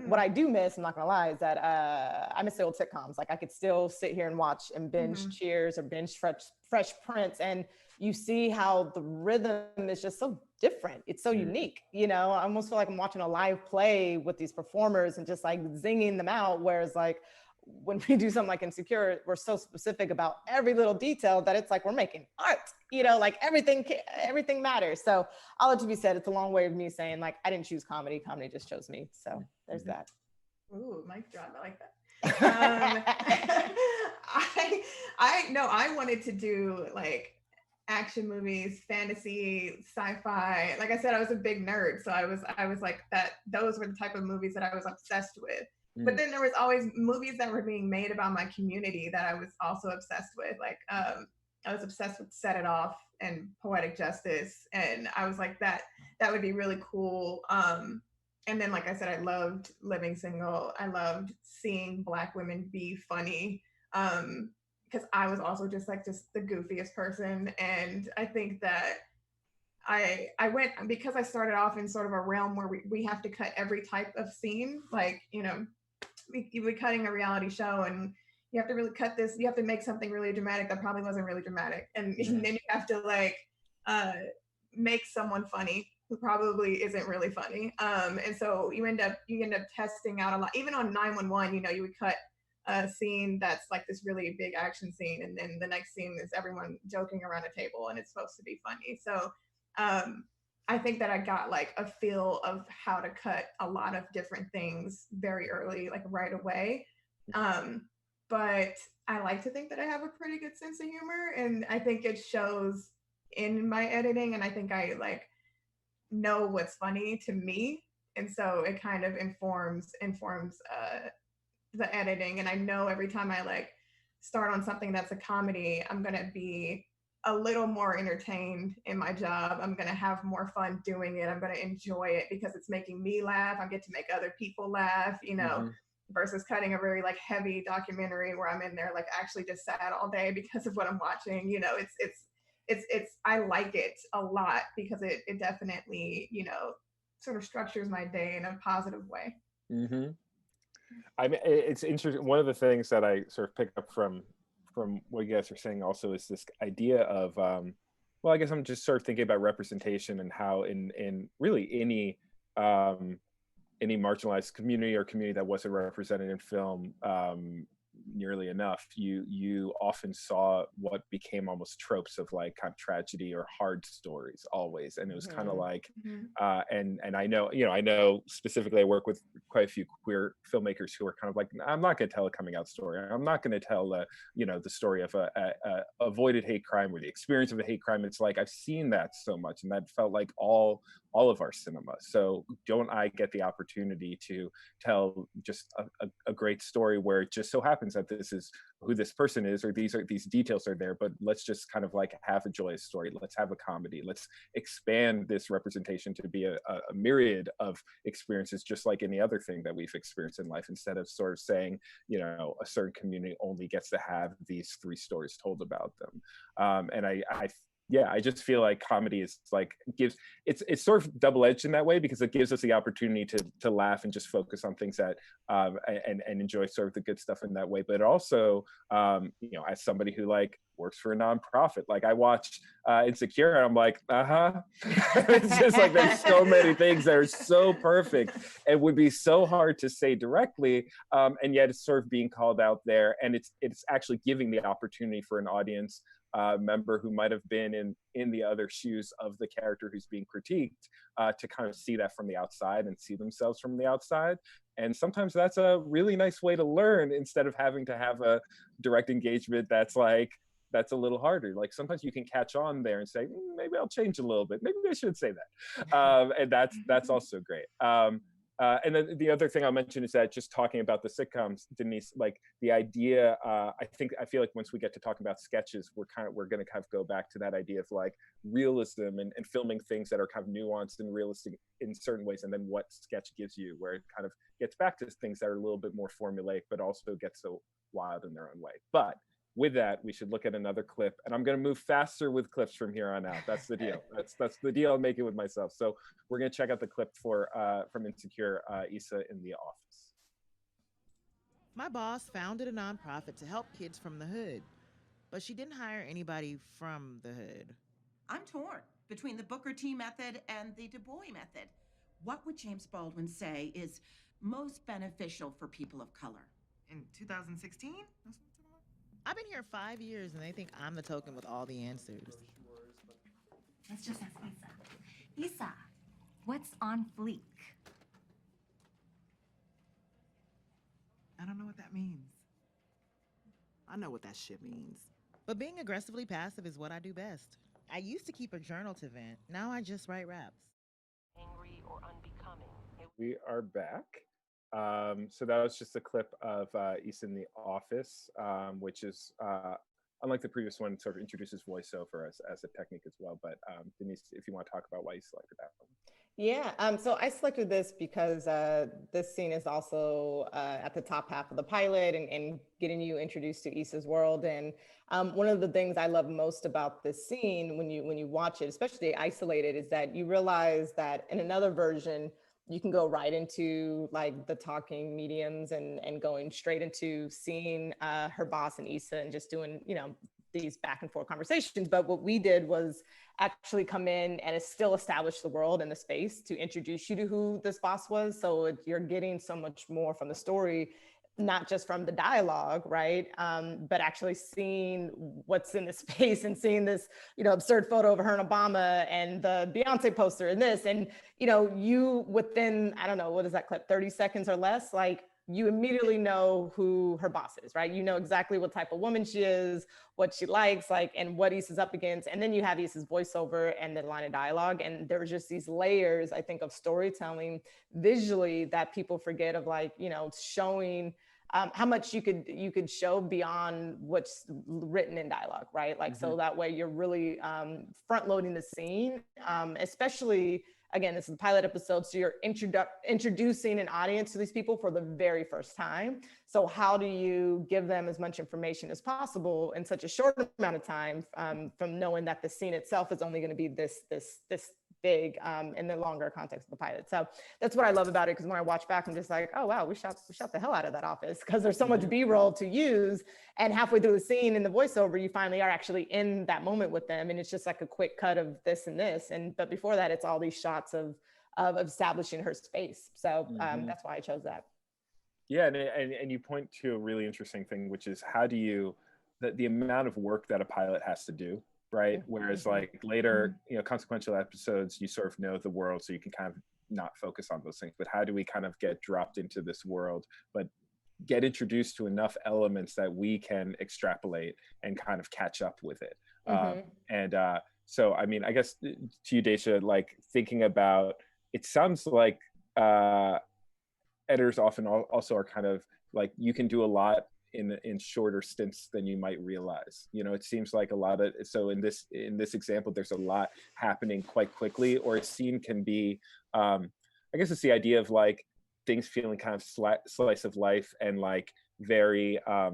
what I do miss, I'm not gonna lie, is that I miss the old sitcoms. Like I could still sit here and watch and binge Cheers or binge Fresh Prince, and you see how the rhythm is just so different. It's so unique, you know. I almost feel like I'm watching a live play with these performers and just like zinging them out. Whereas like when we do something like Insecure, we're so specific about every little detail that it's like we're making art, you know, like everything matters. So all that to be said, it's a long way of me saying like I didn't choose comedy, comedy just chose me. So there's that. Ooh, mic drop, I like that. I wanted to do like action movies, fantasy, sci-fi. Like I said, I was a big nerd, so I was like that. Those were the type of movies that I was obsessed with. But then there was always movies that were being made about my community that I was also obsessed with. Like I was obsessed with Set It Off and Poetic Justice, and I was like that would be really cool. And then, like I said, I loved Living Single. I loved seeing Black women be funny. Because I was also just the goofiest person. And I think that I went, because I started off in sort of a realm where we have to cut every type of scene. Like, you know, we're cutting a reality show and you have to really cut this. You have to make something really dramatic that probably wasn't really dramatic. And then you have to like make someone funny who probably isn't really funny. And so you end up testing out a lot. Even on 911, you know, you would cut a scene that's like this really big action scene, and then the next scene is everyone joking around a table and it's supposed to be funny. So I think that I got like a feel of how to cut a lot of different things very early, like right away. But I like to think that I have a pretty good sense of humor, and I think it shows in my editing, and I think I like know what's funny to me, and so it kind of informs the editing. And I know every time I like start on something that's a comedy, I'm gonna be a little more entertained in my job. I'm gonna have more fun doing it. I'm gonna enjoy it because it's making me laugh. I get to make other people laugh, you know, versus cutting a very like heavy documentary where I'm in there like actually just sad all day because of what I'm watching. You know, it's I like it a lot because it definitely, you know, sort of structures my day in a positive way. I mean, it's interesting. One of the things that I sort of pick up from what you guys are saying also is this idea of, well, I guess I'm just sort of thinking about representation and how in really any marginalized community or community that wasn't represented in film nearly enough, you often saw what became almost tropes of like kind of tragedy or hard stories always. And it was kind of like and I know specifically I work with quite a few queer filmmakers who are kind of like, I'm not going to tell a coming out story. I'm not going to tell the story of a avoided hate crime or the experience of a hate crime. It's like I've seen that so much, and that felt like all of our cinema. So don't I get the opportunity to tell just a great story where it just so happens that this is who this person is, or these details are there, but let's just kind of like have a joyous story. Let's have a comedy. Let's expand this representation to be a myriad of experiences, just like any other thing that we've experienced in life, instead of sort of saying, you know, a certain community only gets to have these 3 stories told about them. And I just feel like comedy is like it's sort of double-edged in that way, because it gives us the opportunity to laugh and just focus on things that and enjoy sort of the good stuff in that way. But also, you know, as somebody who like works for a nonprofit, like I watch Insecure and I'm like, it's just like there's so many things that are so perfect and would be so hard to say directly, and yet it's sort of being called out there, and it's actually giving the opportunity for an audience member who might have been in the other shoes of the character who's being critiqued to kind of see that from the outside and see themselves from the outside. And sometimes that's a really nice way to learn, instead of having to have a direct engagement that's a little harder. Like sometimes you can catch on there and say, maybe I'll change a little bit. Maybe I should say that. And that's also great. And then the other thing I'll mention is that just talking about the sitcoms, Deniese, like the idea, I feel like once we get to talking about sketches, we're going to kind of go back to that idea of like realism and filming things that are kind of nuanced and realistic in certain ways, and then what sketch gives you, where it kind of gets back to things that are a little bit more formulaic, but also gets a wild in their own way. But with that, we should look at another clip, and I'm going to move faster with clips from here on out. That's the deal. That's the deal I'm making with myself. So we're going to check out the clip for from Insecure, Issa in the office. My boss founded a nonprofit to help kids from the hood, but she didn't hire anybody from the hood. I'm torn between the Booker T method and the Du Bois method. What would James Baldwin say is most beneficial for people of color? In 2016? I've been here 5 years and they think I'm the token with all the answers. Let's just ask Issa. Issa, what's on fleek? I don't know what that means. I know what that shit means. But being aggressively passive is what I do best. I used to keep a journal to vent. Now I just write raps. Angry or unbecoming. We are back. So that was just a clip of Issa in the office, which is, unlike the previous one, sort of introduces voiceover as a technique as well. But Deniese, if you want to talk about why you selected that one. Yeah, so I selected this because this scene is also at the top half of the pilot and getting you introduced to Issa's world. And one of the things I love most about this scene when you watch it, especially isolated, is that you realize that in another version, you can go right into like the talking mediums and going straight into seeing her boss and Issa and just doing, these back and forth conversations. But what we did was actually come in and still establish the world and the space to introduce you to who this boss was. So you're getting so much more from the story, not just from the dialogue, right? But actually seeing what's in the space and seeing this, absurd photo of her and Obama and the Beyonce poster and this, and, you within, I don't know, what is that clip, 30 seconds or less, like you immediately know who her boss is, right? You know exactly what type of woman she is, what she likes, and what Issa's up against. And then you have Issa's voiceover and the line of dialogue. And there's just these layers, I think, of storytelling visually that people forget of, showing how much you could show beyond what's written in dialogue, right? So that way you're really front loading the scene, especially, again, this is a pilot episode, so you're introducing an audience to these people for the very first time. So how do you give them as much information as possible in such a short amount of time, from knowing that the scene itself is only going to be this big in the longer context of the pilot? So that's what I love about it, because when I watch back, I'm just like, oh wow, we shot the hell out of that office, because there's so much B-roll to use, and halfway through the scene in the voiceover, you finally are actually in that moment with them, and it's just like a quick cut of this and this, but before that, it's all these shots of establishing her space. So that's why I chose that. Yeah, and you point to a really interesting thing, which is how do you, the amount of work that a pilot has to do, right? Whereas like later, consequential episodes, you sort of know the world, so you can kind of not focus on those things. But how do we kind of get dropped into this world, but get introduced to enough elements that we can extrapolate and kind of catch up with it? So, I mean, I guess to you, Daysha, like thinking about, it sounds like editors often also are kind of like, you can do a lot in shorter stints than you might realize. It seems like a lot of, so in this example, there's a lot happening quite quickly, or a scene can be, I guess it's the idea of like things feeling kind of slice of life and like very, I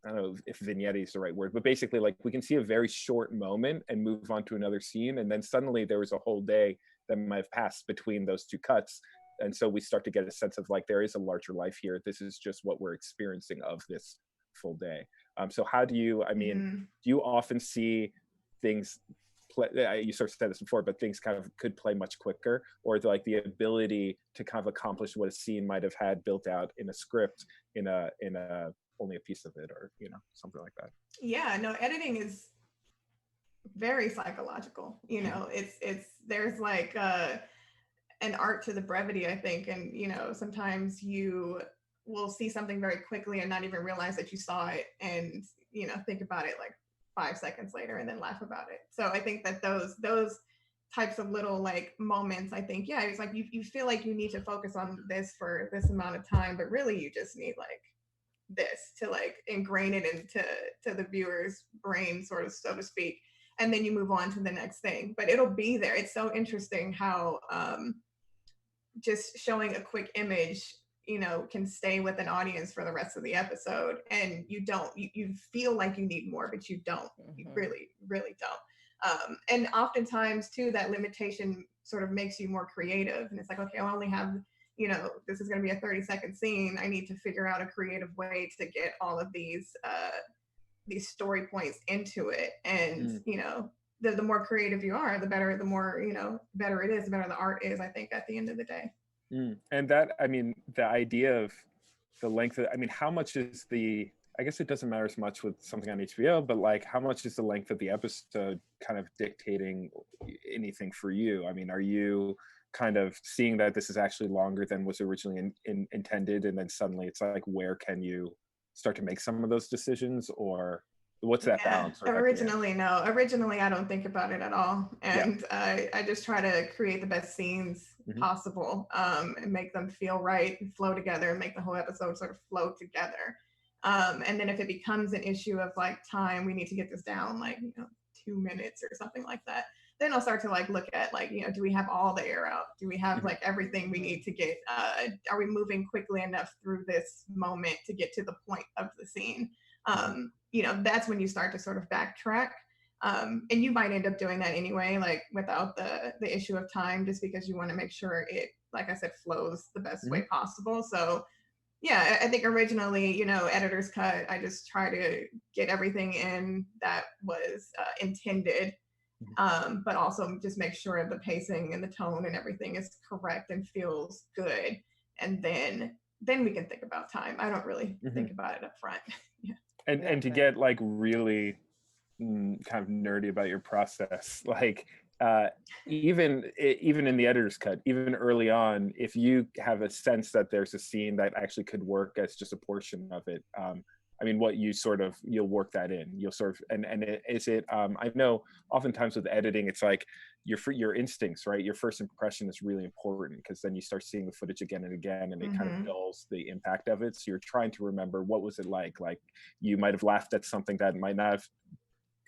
don't know if vignette is the right word, but basically like we can see a very short moment and move on to another scene. And then suddenly there was a whole day that might have passed between those two cuts. And so we start to get a sense of like, there is a larger life here. This is just what we're experiencing of this full day. So how do you, do you often see things play, you sort of said this before, but things kind of could play much quicker, or like the ability to kind of accomplish what a scene might have had built out in a script in a only a piece of it, or something like that? Yeah, no, editing is very psychological. It's there's like an art to the brevity, I think, and sometimes you will see something very quickly and not even realize that you saw it, and think about it like 5 seconds later and then laugh about it. So I think that those types of little like moments, I think, yeah, it's like you feel like you need to focus on this for this amount of time, but really you just need like this to like ingrain it into the viewer's brain, sort of, so to speak, and then you move on to the next thing, but it'll be there. It's so interesting how just showing a quick image can stay with an audience for the rest of the episode, and you feel like you need more, but you don't. You really, really don't. And oftentimes too, that limitation sort of makes you more creative, and it's like, okay, I only have, this is going to be a 30-second scene. I need to figure out a creative way to get all of these story points into it. And the more creative you are, the better, better it is, the better the art is, I think, at the end of the day. And that, I mean, the idea of the length of, I mean, how much is I guess it doesn't matter as much with something on HBO, but like, how much is the length of the episode kind of dictating anything for you? I mean, are you kind of seeing that this is actually longer than was originally intended, and then suddenly it's like, where can you start to make some of those decisions, or what's that balance? Originally, no. Originally, I don't think about it at all. And I just try to create the best scenes possible, and make them feel right and flow together, and make the whole episode sort of flow together. And then if it becomes an issue of like time, we need to get this down like 2 minutes or something like that, then I'll start to like look at like, do we have all the air out? Do we have like everything we need to get? Are we moving quickly enough through this moment to get to the point of the scene? That's when you start to sort of backtrack. And you might end up doing that anyway, like without the issue of time, just because you want to make sure it, like I said, flows the best way possible. So yeah, I think originally, editor's cut, I just try to get everything in that was intended, but also just make sure the pacing and the tone and everything is correct and feels good. And then we can think about time. I don't really think about it up front. And to get like really kind of nerdy about your process, like even in the editor's cut, even early on, if you have a sense that there's a scene that actually could work as just a portion of it, I mean, you'll work that in. You'll sort of, I know oftentimes with editing, it's like your instincts, right? Your first impression is really important, because then you start seeing the footage again and again, and it kind of dulls the impact of it. So you're trying to remember, what was it like? Like, you might have laughed at something that might not have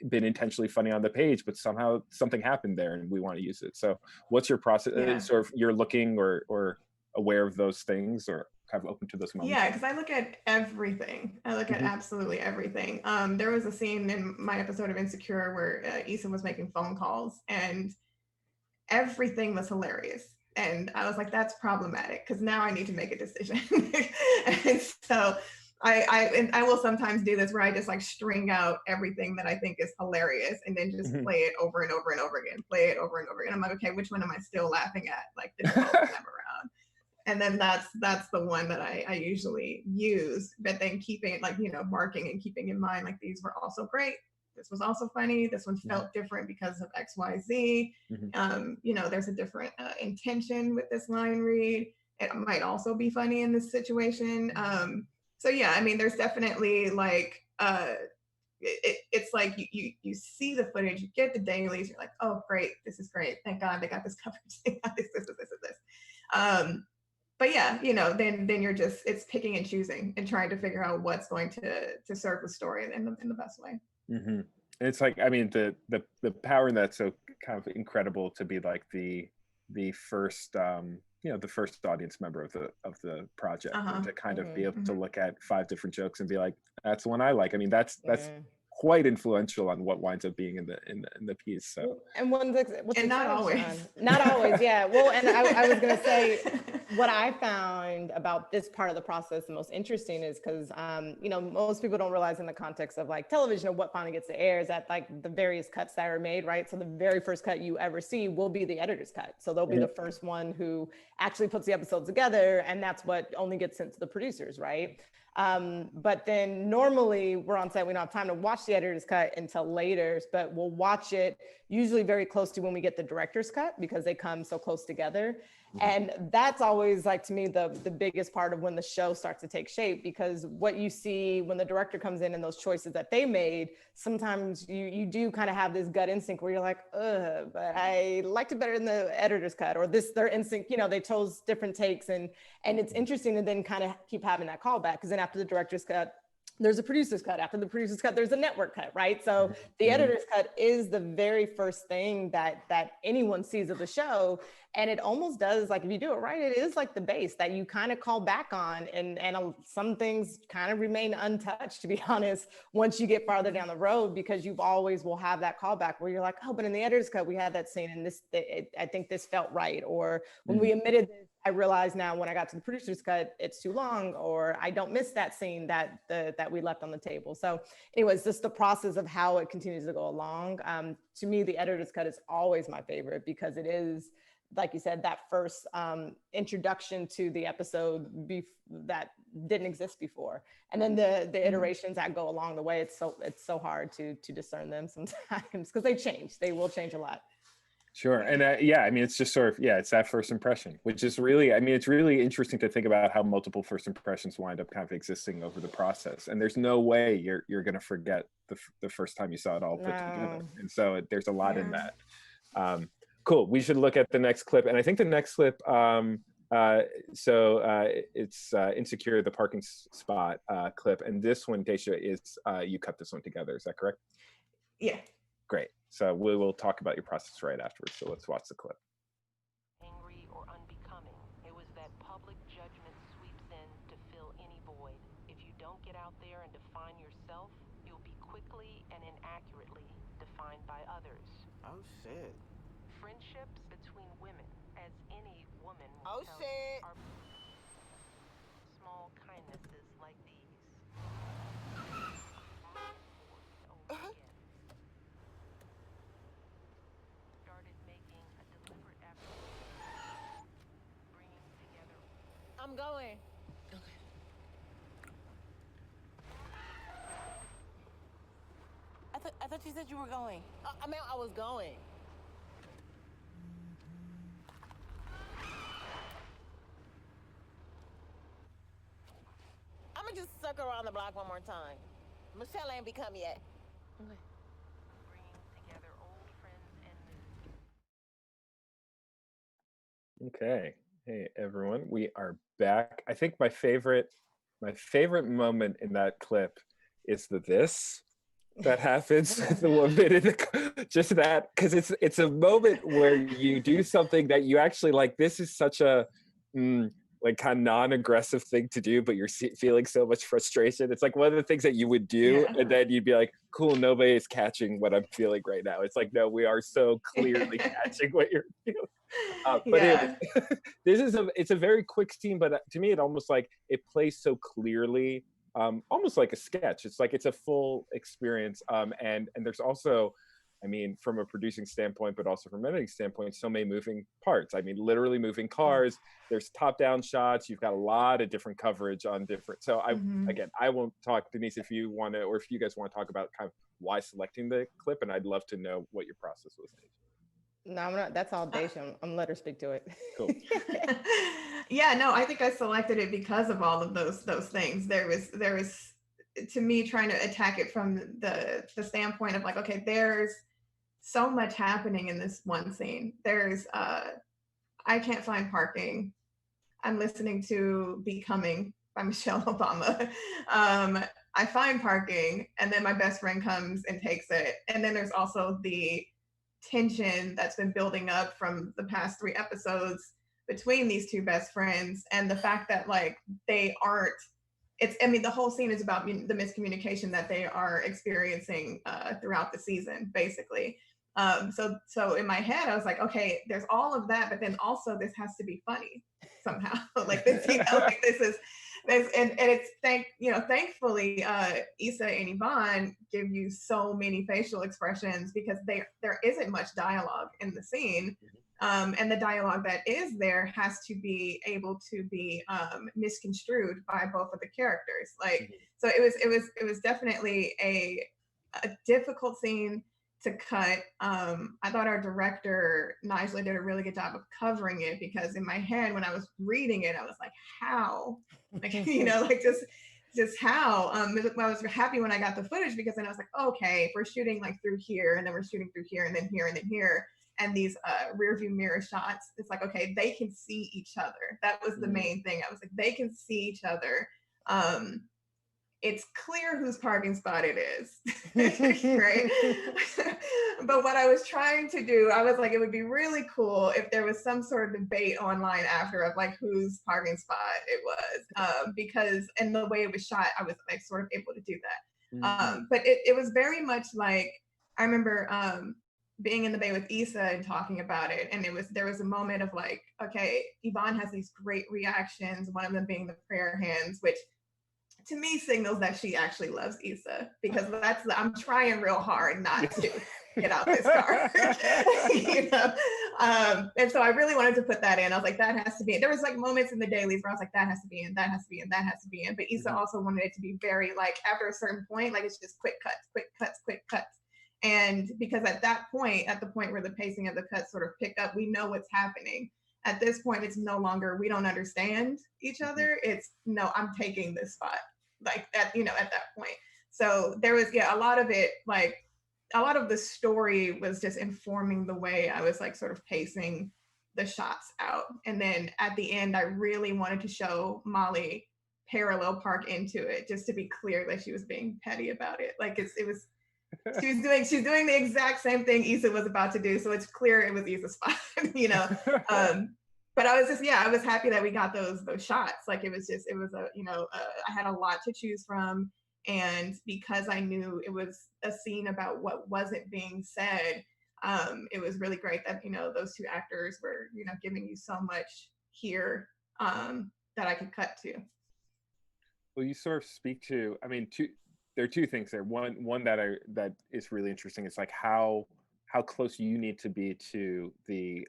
been intentionally funny on the page, but somehow something happened there and we want to use it. So what's your process? Sort of, you're looking or aware of those things, or kind of open to those moments? Yeah, because I look at everything. I look at absolutely everything. There was a scene in my episode of Insecure where Issa was making phone calls, and everything was hilarious. And I was like, that's problematic, because now I need to make a decision. And so I will sometimes do this where I just like string out everything that I think is hilarious, and then just play it over and over and over again. Play it over and over again. I'm like, okay, which one am I still laughing at? Like this whole time around. And then that's the one that I usually use. But then keeping it like, marking and keeping in mind, like, these were also great. This was also funny. This one felt different because of X, Y, Z. There's a different intention with this line read. It might also be funny in this situation. So yeah, I mean, there's definitely like, it's like you see the footage, you get the dailies, you're like, oh, great, this is great. Thank God they got this coverage. They got this. But yeah, then you're just, it's picking and choosing and trying to figure out what's going to serve the story in the best way. It's like, I mean, the power in that's so kind of incredible, to be like the first the first audience member of the project, and to kind of be able to look at 5 different jokes and be like, that's the one I like. I mean, that's quite influential on what winds up being in the piece. So, and not always. Not always, yeah. Well, and I was gonna say, what I found about this part of the process the most interesting is because most people don't realize in the context of like television, or what finally gets to air, is that like the various cuts that are made, right? So the very first cut you ever see will be the editor's cut. So they'll be the first one who actually puts the episodes together, and that's what only gets sent to the producers, right? But then normally we're on set, we don't have time to watch the editor's cut until later, but we'll watch it usually very close to when we get the director's cut, because they come so close together. And that's always, like, to me, the biggest part of when the show starts to take shape, because what you see when the director comes in and those choices that they made, sometimes you do kind of have this gut instinct where you're like, ugh, but I liked it better in the editor's cut, or their instinct, they chose different takes, and it's interesting to then kind of keep having that callback, because then after the director's cut, there's a producer's cut. After the producer's cut, there's a network cut, right? So the editor's cut is the very first thing that anyone sees of the show. And it almost does, like, if you do it right, it is like the base that you kind of call back on. And some things kind of remain untouched, to be honest, once you get farther down the road, because you've always will have that callback where you're like, oh, but in the editor's cut, we had that scene and I think this felt right. Or when we omitted this, I realized now when I got to the producer's cut, it's too long, or I don't miss that scene that we left on the table. So anyways, just the process of how it continues to go along. To me, the editor's cut is always my favorite because it is, like you said, that first introduction to the episode that didn't exist before. And then the iterations that go along the way, it's so hard to discern them sometimes because they will change a lot. Sure. And yeah, I mean, it's just sort of, yeah, it's that first impression, which is really, I mean, it's really interesting to think about how multiple first impressions wind up kind of existing over the process. And there's no way you're going to forget the first time you saw it all put together. And so there's a lot in that. Cool. We should look at the next clip. And I think the next clip, it's Insecure, the parking spot clip. And this one, Daysha, is you cut this one together. Is that correct? Yeah. Great. So we will talk about your process right afterwards. So let's watch the clip. Angry or unbecoming. It was that public judgment sweeps in to fill any void. If you don't get out there and define yourself, you'll be quickly and inaccurately defined by others. Oh shit. Friendships between women, as any woman Oh will tell shit. you, are small kindnesses like these. I'm going. Okay. I thought you said you were going. I mean, I was going. I'm gonna just circle around the block one more time. Michelle ain't become yet. Okay. Bringing together old friends and new. Okay. Hey everyone, we are back. I think my favorite moment in that clip is this that happens. The 1 minute, just that, because it's a moment where you do something that you actually like. This is such a like kind of non-aggressive thing to do, but you're feeling so much frustration. It's like one of the things that you would do, and then you'd be like, cool, nobody is catching what I'm feeling right now. It's like, no, we are so clearly catching what you're feeling. But it's a very quick scene, but to me, it almost like it plays so clearly, almost like a sketch. It's like it's a full experience. And there's also, I mean, from a producing standpoint, but also from an editing standpoint, so many moving parts. I mean, literally moving cars. There's top-down shots. You've got a lot of different coverage on different. So again, I won't talk, Deniese, if you want to, or if you guys want to talk about kind of why selecting the clip, and I'd love to know what your process was. No, I'm not. That's all Daysha. I'm let her speak to it. Cool. Yeah, no, I think I selected it because of all of those things. There was to me trying to attack it from the standpoint of like, okay, there's so much happening in this one scene. There's I can't find parking. I'm listening to Becoming by Michelle Obama. I find parking, and then my best friend comes and takes it. And then there's also the tension that's been building up from the past 3 episodes between these 2 best friends, and the fact that like they aren't, I mean, the whole scene is about the miscommunication that they are experiencing throughout the season, basically. So in my head, I was like, okay, there's all of that, but then also this has to be funny somehow. Like this, like this is, and it's thankfully, Issa and Yvonne give you so many facial expressions because there isn't much dialogue in the scene. And the dialogue that is there has to be able to be misconstrued by both of the characters. Like, so it was definitely a difficult scene to cut. I thought our director, Nigel, did a really good job of covering it, because in my head, when I was reading it, I was like, how? Like, like just how? I was happy when I got the footage, because then I was like, okay, we're shooting like through here, and then we're shooting through here, and then here, and then here. And these rear view mirror shots, it's like, okay, they can see each other. That was the main thing. I was like, they can see each other. it's clear whose parking spot it is, right? But what I was trying to do, I was like, it would be really cool if there was some sort of debate online after of like whose parking spot it was, because and the way it was shot, I was like sort of able to do that. But it was very much like, I remember being in the Bay with Issa and talking about it, and there was a moment of like, okay, Yvonne has these great reactions, one of them being the prayer hands, which to me signals that she actually loves Issa, because I'm trying real hard not to get out this car. You know? And so I really wanted to put that in. I was like, that has to be in. There was like moments in the dailies where I was like, that has to be in, that has to be in, that has to be in. But Issa also wanted it to be very like, after a certain point, like it's just quick cuts, quick cuts, quick cuts. And because at that point, at the point where the pacing of the cuts sort of pick up, we know what's happening. At this point, it's no longer, we don't understand each other. It's, no, I'm taking this spot, like at, you know, at that point. So there was, a lot of it, like a lot of the story was just informing the way I was like sort of pacing the shots out. And then at the end, I really wanted to show Molly parallel park into it, just to be clear that she was being petty about it. Like she's doing the exact same thing Issa was about to do. So it's clear it was Issa's spot, you know? But I was just, I was happy that we got those shots. Like it was a, you know, I had a lot to choose from. And because I knew it was a scene about what wasn't being said, it was really great that, you know, those two actors were, you know, giving you so much here that I could cut to. Well, you sort of speak to, I mean, there are two things there. One that is really interesting. It's like how close you need to be to the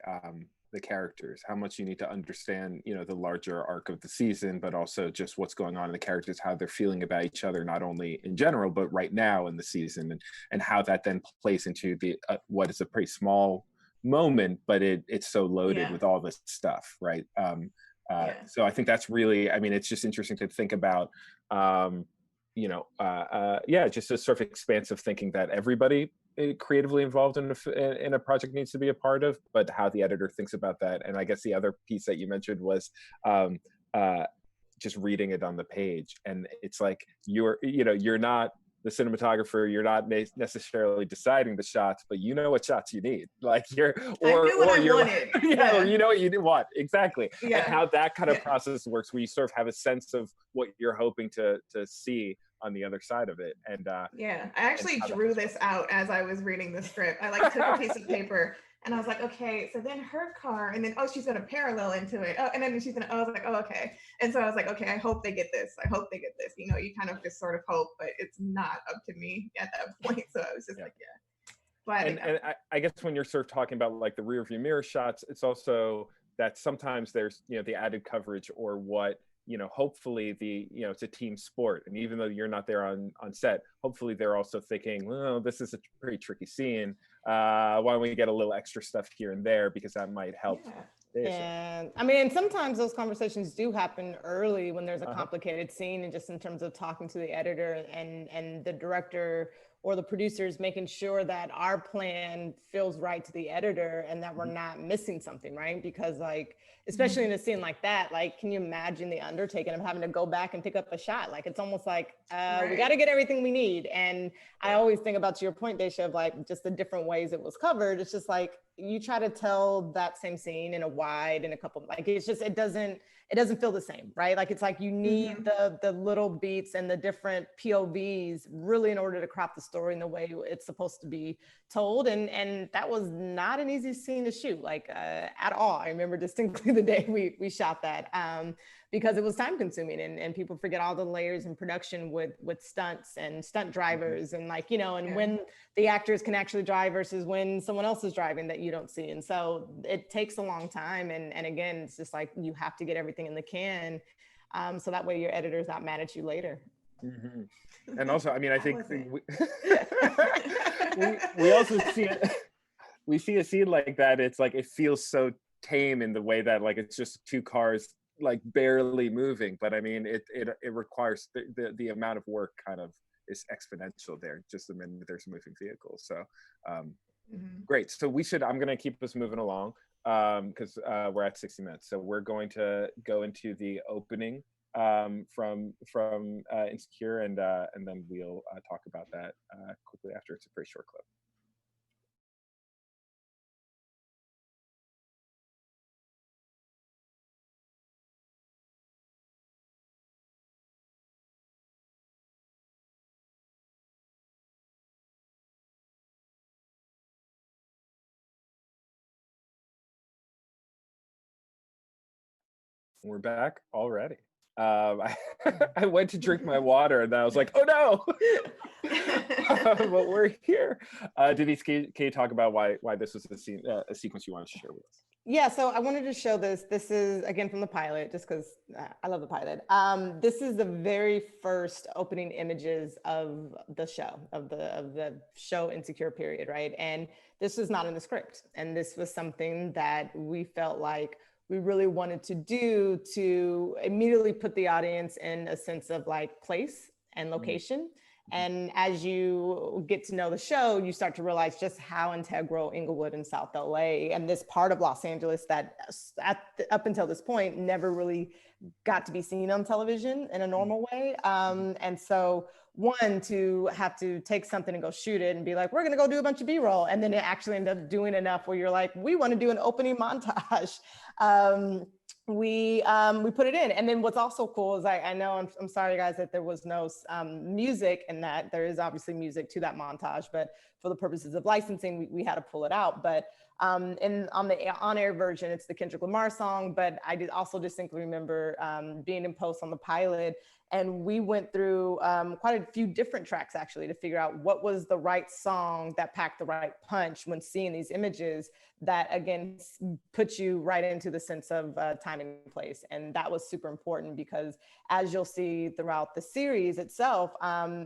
characters, how much you need to understand, you know, the larger arc of the season, but also just what's going on in the characters, how they're feeling about each other, not only in general, but right now in the season, and how that then plays into the what is a pretty small moment, but it's so loaded with all this stuff, right? So I think that's really, I mean, it's just interesting to think about. You know, just a sort of expansive thinking that everybody creatively involved in a project needs to be a part of, but how the editor thinks about that. And I guess the other piece that you mentioned was just reading it on the page. And it's like, you're not the cinematographer, you're not necessarily deciding the shots, but you know what shots you need. Like or you know what you want, exactly. And how that kind of process works, where you sort of have a sense of what you're hoping to see on the other side of it. And I actually drew this out as I was reading the script. I like took a piece of paper and I was like, okay, so then her car, and then she's gonna parallel into it. Oh, and then she's gonna, I was like, oh, okay. And so I was like, okay, I hope they get this. I hope they get this. You know, you kind of just sort of hope, but it's not up to me at that point. So I was just like, And I guess when you're sort of talking about like the rear view mirror shots, it's also that sometimes there's, you know, the added coverage, or what, you know, hopefully it's a team sport. And even though you're not there on set, hopefully they're also thinking, well, this is a pretty tricky scene. Why don't we get a little extra stuff here and there, because that might help. And I mean, sometimes those conversations do happen early when there's a complicated scene, and just in terms of talking to the editor and the director or the producers, making sure that our plan feels right to the editor and that we're not missing something, right? Because like, especially in a scene like that, like, can you imagine the undertaking of having to go back and pick up a shot? Like, it's almost like, we got to get everything we need. And I always think about, to your point, Daysha, of like just the different ways it was covered. It's just like, you try to tell that same scene in a wide, in a couple, like, it's just, it doesn't feel the same, right? Like, it's like you need the little beats and the different POVs really in order to craft the story in the way it's supposed to be told. And that was not an easy scene to shoot, like at all. I remember distinctly the day we shot that, because it was time consuming, and people forget all the layers in production with stunts and stunt drivers, and like, you know, and when the actors can actually drive versus when someone else is driving that you don't see. And so it takes a long time. And again, it's just like, you have to get everything in the can. So that way your editors not mad at you later. And also, I mean, I think we also see it. We see a scene like that. It's like, it feels so tame in the way that like, it's just two cars like barely moving. But I mean, it requires the amount of work kind of is exponential there, just the minute there's moving vehicles. So great. So I'm going to keep us moving along because we're at 60 minutes. So we're going to go into the opening from Insecure, and then we'll talk about that quickly after. It's a pretty short clip. We're back already. I went to drink my water and then I was like, oh no! But we're here. Denise, can you talk about why this was a sequence you wanted to share with us? Yeah, so I wanted to show this. This is, again, from the pilot, just because I love the pilot. This is the very first opening images of the show, of the show Insecure period, right? And this was not in the script. And this was something that we felt like we really wanted to do to immediately put the audience in a sense of like place and location. And as you get to know the show, you start to realize just how integral Inglewood and South LA and this part of Los Angeles that up until this point never really got to be seen on television in a normal way. And so one, to have to take something and go shoot it and be like, we're gonna go do a bunch of B-roll. And then it actually ended up doing enough where you're like, we wanna do an opening montage. We put it in. And then what's also cool is I know, I'm sorry guys that there was no music in that. There is obviously music to that montage, but for the purposes of licensing, we had to pull it out. But on the on-air version, it's the Kendrick Lamar song, but I did also distinctly remember being in post on the pilot, and we went through quite a few different tracks actually to figure out what was the right song that packed the right punch when seeing these images that again put you right into the sense of time and place. And that was super important because as you'll see throughout the series itself,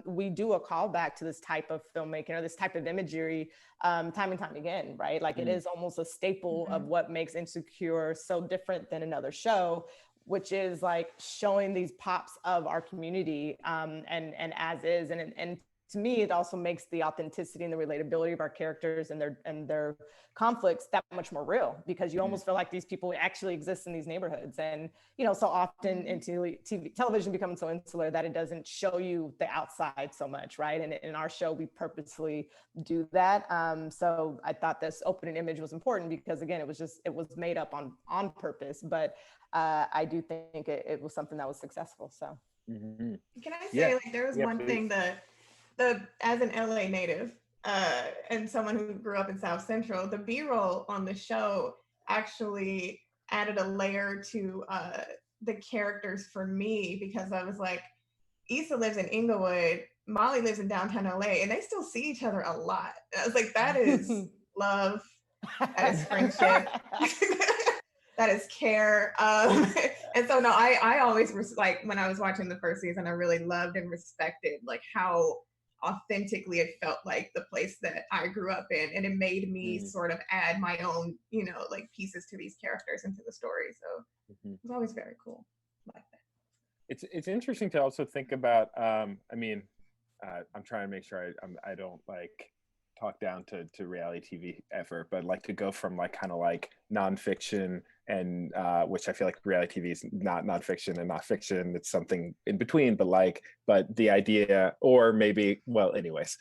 we do a callback to this type of filmmaking or this type of imagery time and time again, right? Like it is almost a staple of what makes Insecure so different than another show, which is like showing these pops of our community and as is. And to me, it also makes the authenticity and the relatability of our characters and their conflicts that much more real, because you almost feel like these people actually exist in these neighborhoods. And, you know, so often in television becomes so insular that it doesn't show you the outside so much, right? And in our show, we purposely do that. So I thought this opening image was important because again, it was made up on purpose, but I do think it was something that was successful, so. Can I say, like, there was one thing that as an LA native and someone who grew up in South Central, the B-roll on the show actually added a layer to the characters for me, because I was like, Issa lives in Inglewood, Molly lives in downtown LA, and they still see each other a lot. And I was like, that is love, that is friendship. That is care. And so no, I always like when I was watching the first season, I really loved and respected like how authentically it felt like the place that I grew up in, and it made me sort of add my own, you know, like pieces to these characters into the story. So it was always very cool like that. It's interesting to also think about. I mean, I'm trying to make sure I don't like talk down to reality TV ever, but like to go from like kind of like nonfiction and which I feel like reality TV is not nonfiction and not fiction, it's something in between, but the idea, or maybe, well, anyways,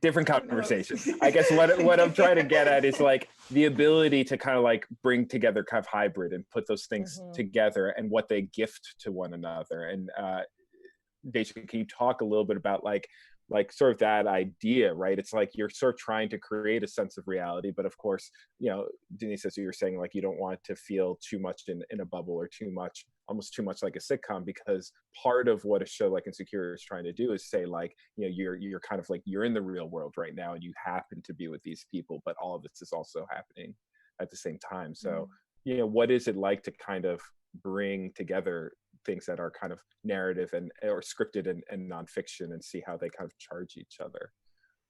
different conversation. I guess what I'm trying to get at is like the ability to kind of like bring together kind of hybrid and put those things together and what they gift to one another. And Daysha, can you talk a little bit about like sort of that idea, right? It's like you're sort of trying to create a sense of reality, but of course, you know, Denise, as you were saying, like you don't want it to feel too much in a bubble or almost too much like a sitcom, because part of what a show like Insecure is trying to do is say like, you know, you're kind of like, you're in the real world right now and you happen to be with these people, but all of this is also happening at the same time. So, you know, what is it like to kind of bring together things that are kind of narrative or scripted and nonfiction and see how they kind of charge each other?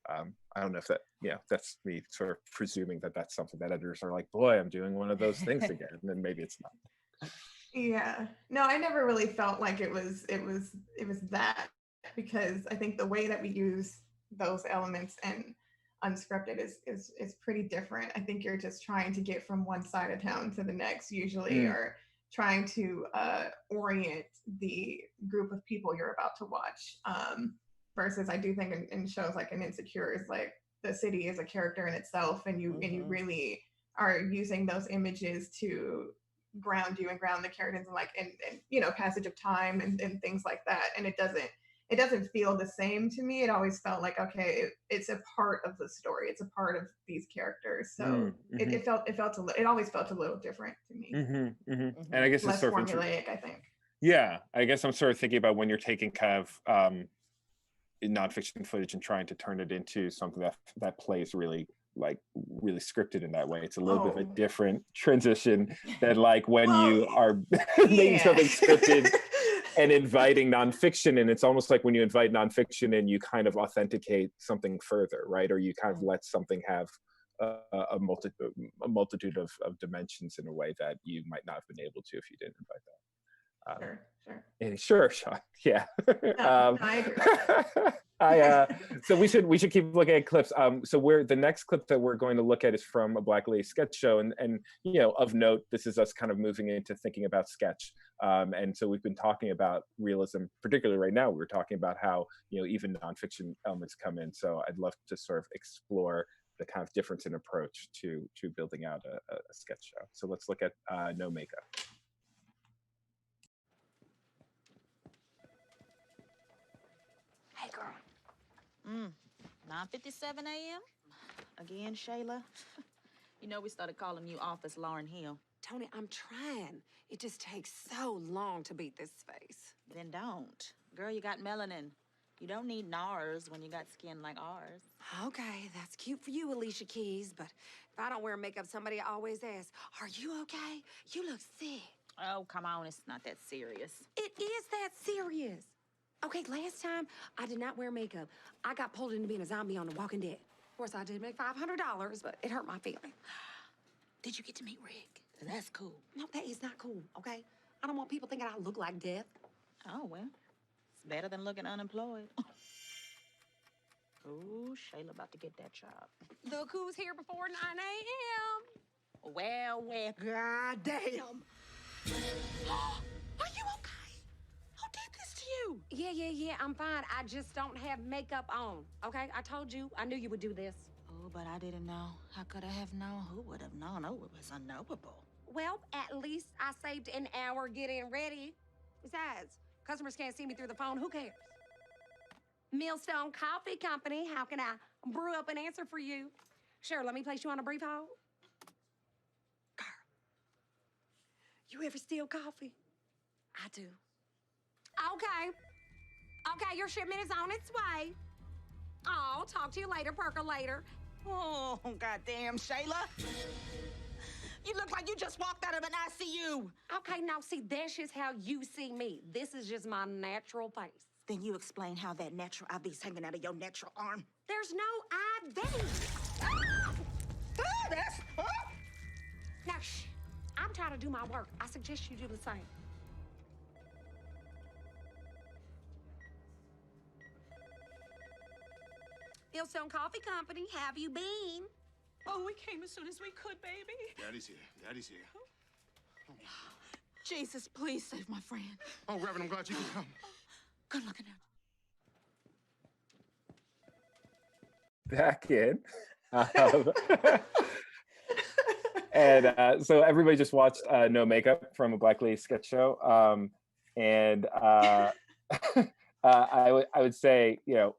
I don't know if that, that's me sort of presuming that that's something that editors are like, boy, I'm doing one of those things again, and then maybe it's not. Yeah, no, I never really felt like it was that, because I think the way that we use those elements and unscripted is pretty different. I think you're just trying to get from one side of town to the next usually, or trying to orient the group of people you're about to watch. Versus I do think in shows like in Insecure is like the city is a character in itself, and you really are using those images to ground you and ground the characters and like and you know, passage of time and things like that. And it doesn't feel the same to me. It always felt like, okay, it's a part of the story. It's a part of these characters. So it always felt a little different to me. And I guess less it's sort of formulaic, I think. Yeah, I guess I'm sort of thinking about when you're taking kind of nonfiction footage and trying to turn it into something that plays really scripted in that way. It's a little bit of a different transition than like when you are making something scripted and inviting nonfiction. And it's almost like when you invite nonfiction and you kind of authenticate something further, right? Or you kind of let something have a multitude of dimensions in a way that you might not have been able to if you didn't invite that. Sure, Sean. Yeah. I agree. So we should keep looking at clips. So the next clip that we're going to look at is from a Black Lady sketch show, and you know, of note, this is us kind of moving into thinking about sketch. And so we've been talking about realism, particularly right now. We're talking about how, you know, even nonfiction elements come in. So I'd love to sort of explore the kind of difference in approach to building out a sketch show. So let's look at No Makeup. Hey, girl. 9:57 a.m. Again, Shayla. You know we started calling you Office Lauryn Hill. Tony, I'm trying. It just takes so long to beat this face. Then don't. Girl, you got melanin. You don't need NARS when you got skin like ours. Okay, that's cute for you, Alicia Keys, but if I don't wear makeup, somebody always asks, are you okay? You look sick. Oh, come on, it's not that serious. It is that serious. Okay, last time I did not wear makeup. I got pulled into being a zombie on The Walking Dead. Of course, I did make $500, but it hurt my feelings. Did you get to meet Rick? That's cool. No, that is not cool, okay? I don't want people thinking I look like death. Oh, well, it's better than looking unemployed. Ooh, Shayla about to get that job. Look who's here before 9 a.m. Well, goddamn. Are you okay? Who did this to you? Yeah, I'm fine. I just don't have makeup on, okay? I told you. I knew you would do this. Oh, but I didn't know. How could I have known? Who would have known? Oh, it was unknowable. Well, at least I saved an hour getting ready. Besides, customers can't see me through the phone. Who cares? Millstone Coffee Company. How can I brew up an answer for you? Sure, let me place you on a brief hold. Girl, you ever steal coffee? I do. Okay, your shipment is on its way. Oh, talk to you later, percolator. Oh, goddamn, Shayla. You look like you just walked out of an ICU. Okay, now see, that's just how you see me. This is just my natural face. Then you explain how that natural IV's hanging out of your natural arm. There's no IV. Now, shh. I'm trying to do my work. I suggest you do the same. Millstone Coffee Company, have you been? Oh, we came as soon as we could, baby. Daddy's here. Daddy's here. Jesus, please save my friend. Oh, Reverend, I'm glad you could come. Good looking out. Back in. And so everybody just watched No Makeup from a Black Lady sketch show. I would say, you know,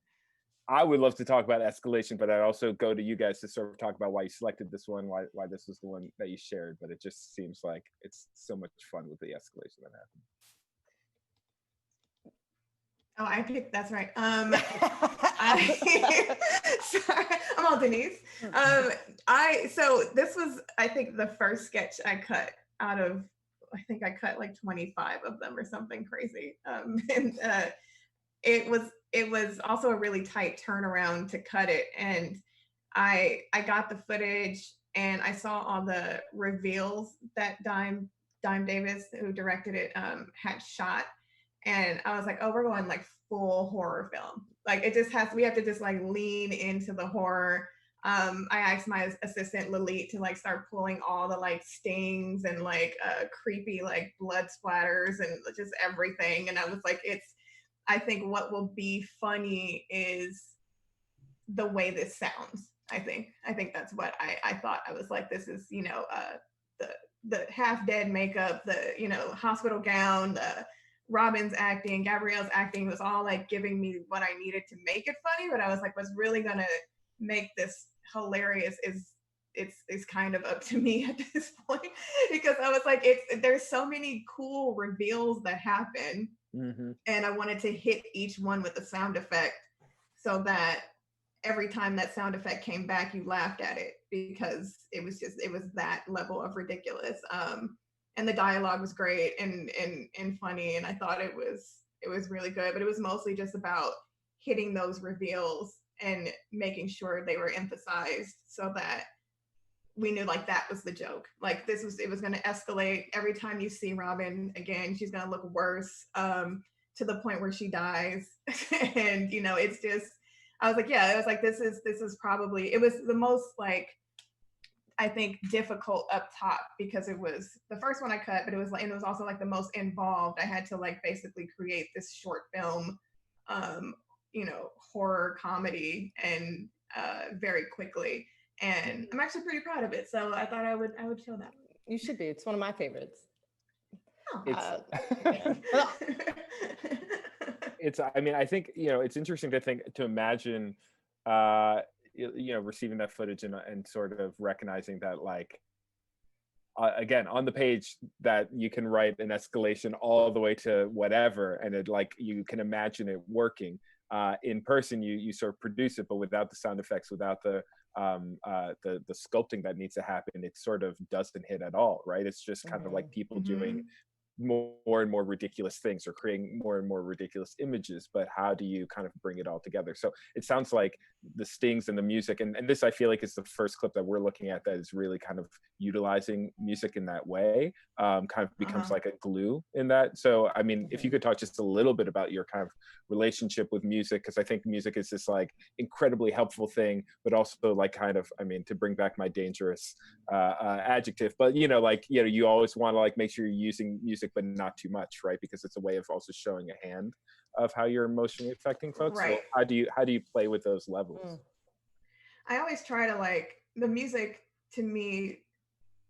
I would love to talk about escalation, but I'd also go to you guys to sort of talk about why you selected this one, why this was the one that you shared. But it just seems like it's so much fun with the escalation that happened. Oh, I picked, that's right. Sorry, I'm all Denise. So this was, I think, the first sketch I cut out of, I think I cut like 25 of them or something crazy. It was also a really tight turnaround to cut it. And I got the footage and I saw all the reveals that Dime Davis, who directed it, had shot. And I was like, oh, we're going like full horror film. Like it just we have to just like lean into the horror. I asked my assistant Lalit to like start pulling all the like stings and like creepy like blood splatters and just everything. And I was like, I think what will be funny is the way this sounds. I think that's what I thought. I was like, this is, the half dead makeup, the, hospital gown, the Robin's acting, Gabrielle's acting was all like giving me what I needed to make it funny. But I was like, what's really gonna make this hilarious is it's kind of up to me at this point, because I was like, there's so many cool reveals that happen, and I wanted to hit each one with a sound effect so that every time that sound effect came back, you laughed at it, because it was that level of ridiculous. And the dialogue was great and funny, and I thought it was really good, but it was mostly just about hitting those reveals and making sure they were emphasized so that we knew like that was the joke. Like it was going to escalate. Every time you see Robin again, she's going to look worse, to the point where she dies. And it's just, I was like, yeah, it was like, this is probably, it was the most like, I think difficult up top, because it was the first one I cut, but it was like, and it was also like the most involved. I had to like basically create this short film, horror comedy, and very quickly. And I'm actually pretty proud of it. So I thought I would show that. You should be. It's one of my favorites. I mean, I think, it's interesting to imagine, receiving that footage and sort of recognizing that, like, again, on the page that you can write an escalation all the way to whatever, and it, like, you can imagine it working. In person, you sort of produce it, but without the sound effects, without the sculpting that needs to happen, it sort of doesn't hit at all, right? It's just kind of like people doing more and more ridiculous things or creating more and more ridiculous images, but how do you kind of bring it all together? So it sounds like the stings and the music, and this I feel like is the first clip that we're looking at that is really kind of utilizing music in that way, kind of becomes like a glue in that. So I mean, if you could talk just a little bit about your kind of relationship with music, because I think music is this like incredibly helpful thing, but also like kind of, I mean, to bring back my dangerous adjective, but you always want to like make sure you're using music, but not too much, right? Because it's a way of also showing a hand of how you're emotionally affecting folks. Right. So how do you play with those levels? I always try to, like, the music to me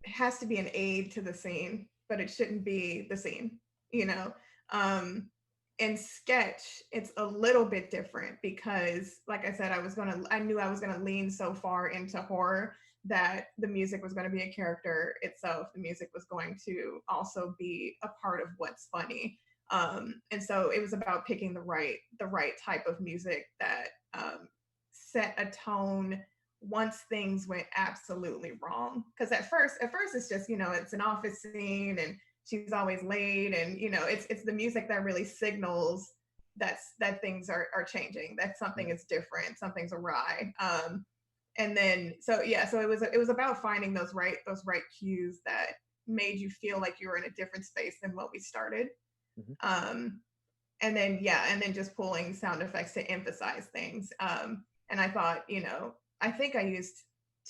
has to be an aid to the scene, but it shouldn't be the scene, in sketch, it's a little bit different because, like I said, I knew I was gonna lean so far into horror that the music was going to be a character itself. The music was going to also be a part of what's funny. And so it was about picking the right type of music that set a tone once things went absolutely wrong. Because at first it's just, it's an office scene and she's always late, and it's the music that really signals that things are changing, that something is different, something's awry. And then so it was about finding those right cues that made you feel like you were in a different space than what we started. And then just pulling sound effects to emphasize things. And I thought, I think I used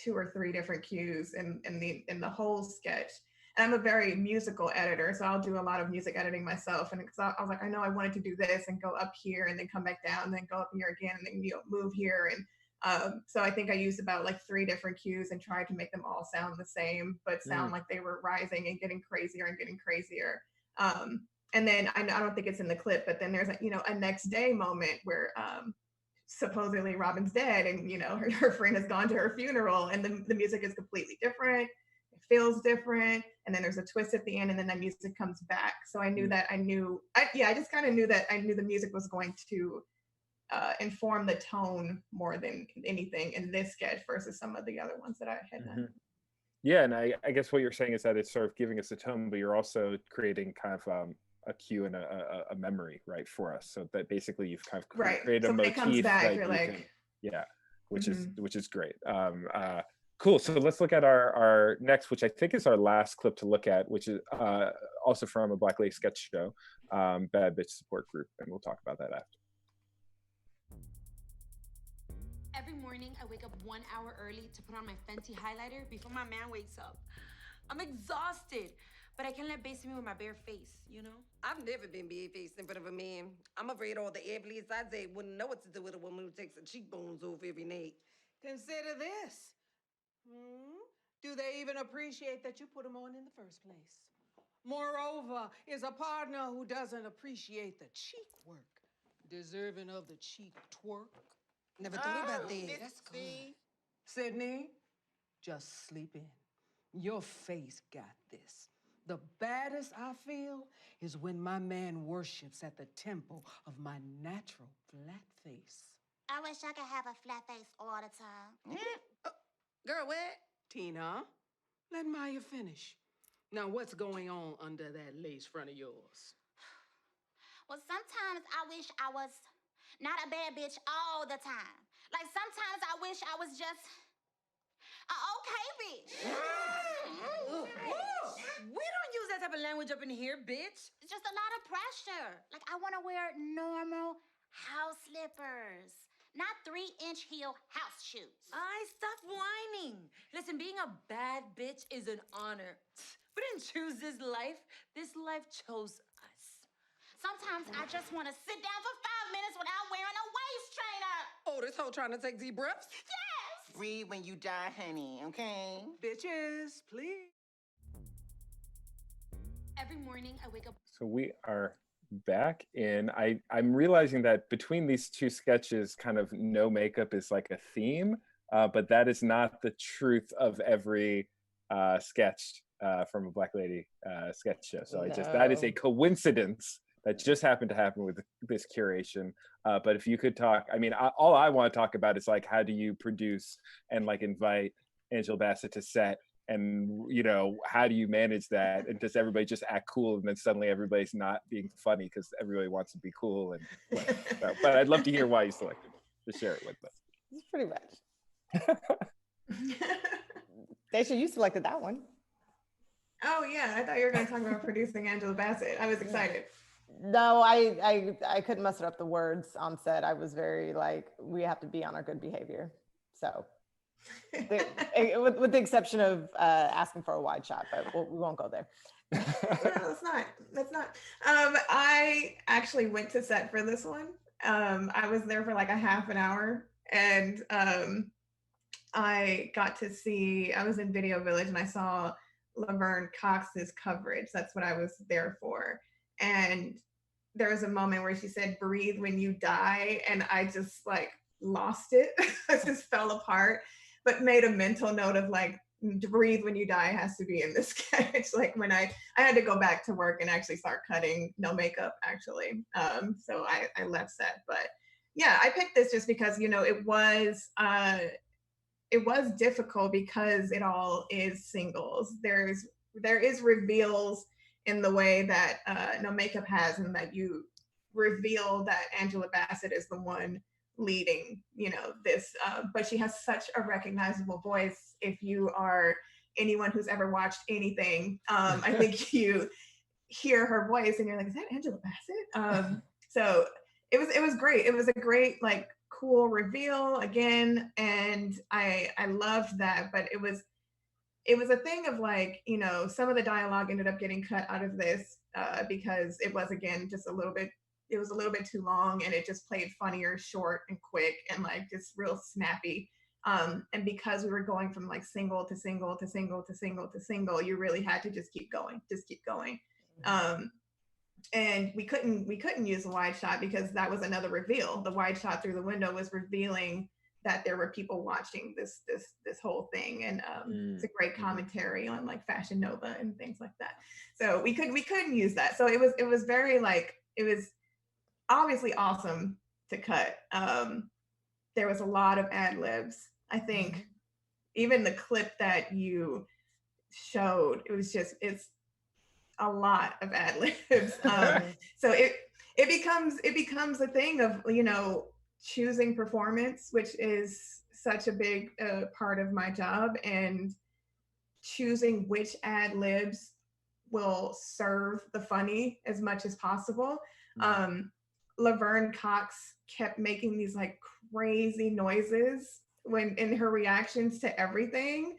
2 or 3 different cues in the whole sketch. And I'm a very musical editor, so I'll do a lot of music editing myself. And because I was like, I know I wanted to do this and go up here and then come back down and then go up here again and then move here. And so I think I used about like 3 different cues and tried to make them all sound the same, but sound like they were rising and getting crazier and getting crazier. And then I don't think it's in the clip, but then there's a next day moment where supposedly Robin's dead, and her friend has gone to her funeral, and the music is completely different. It feels different, and then there's a twist at the end, and then that music comes back. So I knew I just kind of knew that I knew the music was going to inform the tone more than anything in this sketch versus some of the other ones that I had done. Yeah, and I guess what you're saying is that it's sort of giving us a tone, but you're also creating kind of a cue and a memory, right, for us. So that basically you've kind of created so a motif comes back, that you're like, which is great. Cool. So let's look at our next, which I think is our last clip to look at, which is also from a Black Lake sketch show, Bad Bitch Support Group, and we'll talk about that after. Every morning, I wake up 1 hour early to put on my Fenty highlighter before my man wakes up. I'm exhausted, but I can't let Bae see me with my bare face, you know? I've never been bare-faced in front of a man. I'm afraid all the airplanes I say wouldn't know what to do with a woman who takes her cheekbones off every night. Consider this. Do they even appreciate that you put them on in the first place? Moreover, is a partner who doesn't appreciate the cheek work deserving of the cheek twerk? Never thought about that. That's good. Sydney, just sleep in. Your face got this. The baddest I feel is when my man worships at the temple of my natural flat face. I wish I could have a flat face all the time. Girl, what? Tina, let Maya finish. Now, what's going on under that lace front of yours? Well, sometimes I wish I was not a bad bitch all the time. Like, sometimes I wish I was just an okay bitch. We don't use that type of language up in here, bitch. It's just a lot of pressure. Like, I want to wear normal house slippers, not 3-inch heel house shoes. Stop whining. Listen, being a bad bitch is an honor. We didn't choose this life. This life chose us. Sometimes I just want to sit down for 5 minutes without wearing a waist trainer. Oh, this hoe trying to take deep breaths? Yes! Breathe when you die, honey, okay? Bitches, please. Every morning, I wake up. So we are back in. I'm realizing that between these two sketches, kind of no makeup is like a theme, but that is not the truth of every sketch from a Black Lady sketch show. So that is a coincidence that just happened to happen with this curation. But if you could talk, I mean, all I want to talk about is like, how do you produce and like invite Angela Bassett to set? And, you know, how do you manage that? And does everybody just act cool and then suddenly everybody's not being funny because everybody wants to be cool? And but I'd love to hear why you selected it, to share it with us. It's pretty much. Daysha, you selected that one. Oh yeah, I thought you were going to talk about producing Angela Bassett. I was excited. No, I couldn't muster up the words on set. I was very like, we have to be on our good behavior. So with the exception of asking for a wide shot, but we won't go there. No, that's not. I actually went to set for this one. I was there for like a half an hour, and I got to see, I was in Video Village and I saw Laverne Cox's coverage. That's what I was there for. And there was a moment where she said, "Breathe when you die." And I just like lost it. I just fell apart, but made a mental note of like, "Breathe when you die" has to be in this sketch. Like when I had to go back to work and actually start cutting, no makeup actually. So I left set, but yeah, I picked this just because, you know, it was difficult because it all is singles. There is reveals in the way that No Makeup has, and that you reveal that Angela Bassett is the one leading, you know, this, but she has such a recognizable voice. If you are anyone who's ever watched anything, I think you hear her voice and you're like, is that Angela Bassett? So it was great. It was a great, like, cool reveal again, and I loved that. But it was a thing of like, you know, some of the dialogue ended up getting cut out of this because it was, again, just it was a little bit too long, and it just played funnier, short and quick, and like just real snappy. And because we were going from like single to single to single to single to single, you really had to just keep going. And we couldn't use a wide shot because that was another reveal. The wide shot through the window was revealing that there were people watching this whole thing, and it's a great commentary on like Fashion Nova and things like that. So we couldn't use that. So it was very like, it was obviously awesome to cut. There was a lot of ad libs. I think even the clip that you showed, it's a lot of ad libs. So it becomes a thing of, you know, choosing performance, which is such a big part of my job, and choosing which ad libs will serve the funny as much as possible. Laverne Cox kept making these like crazy noises when in her reactions to everything.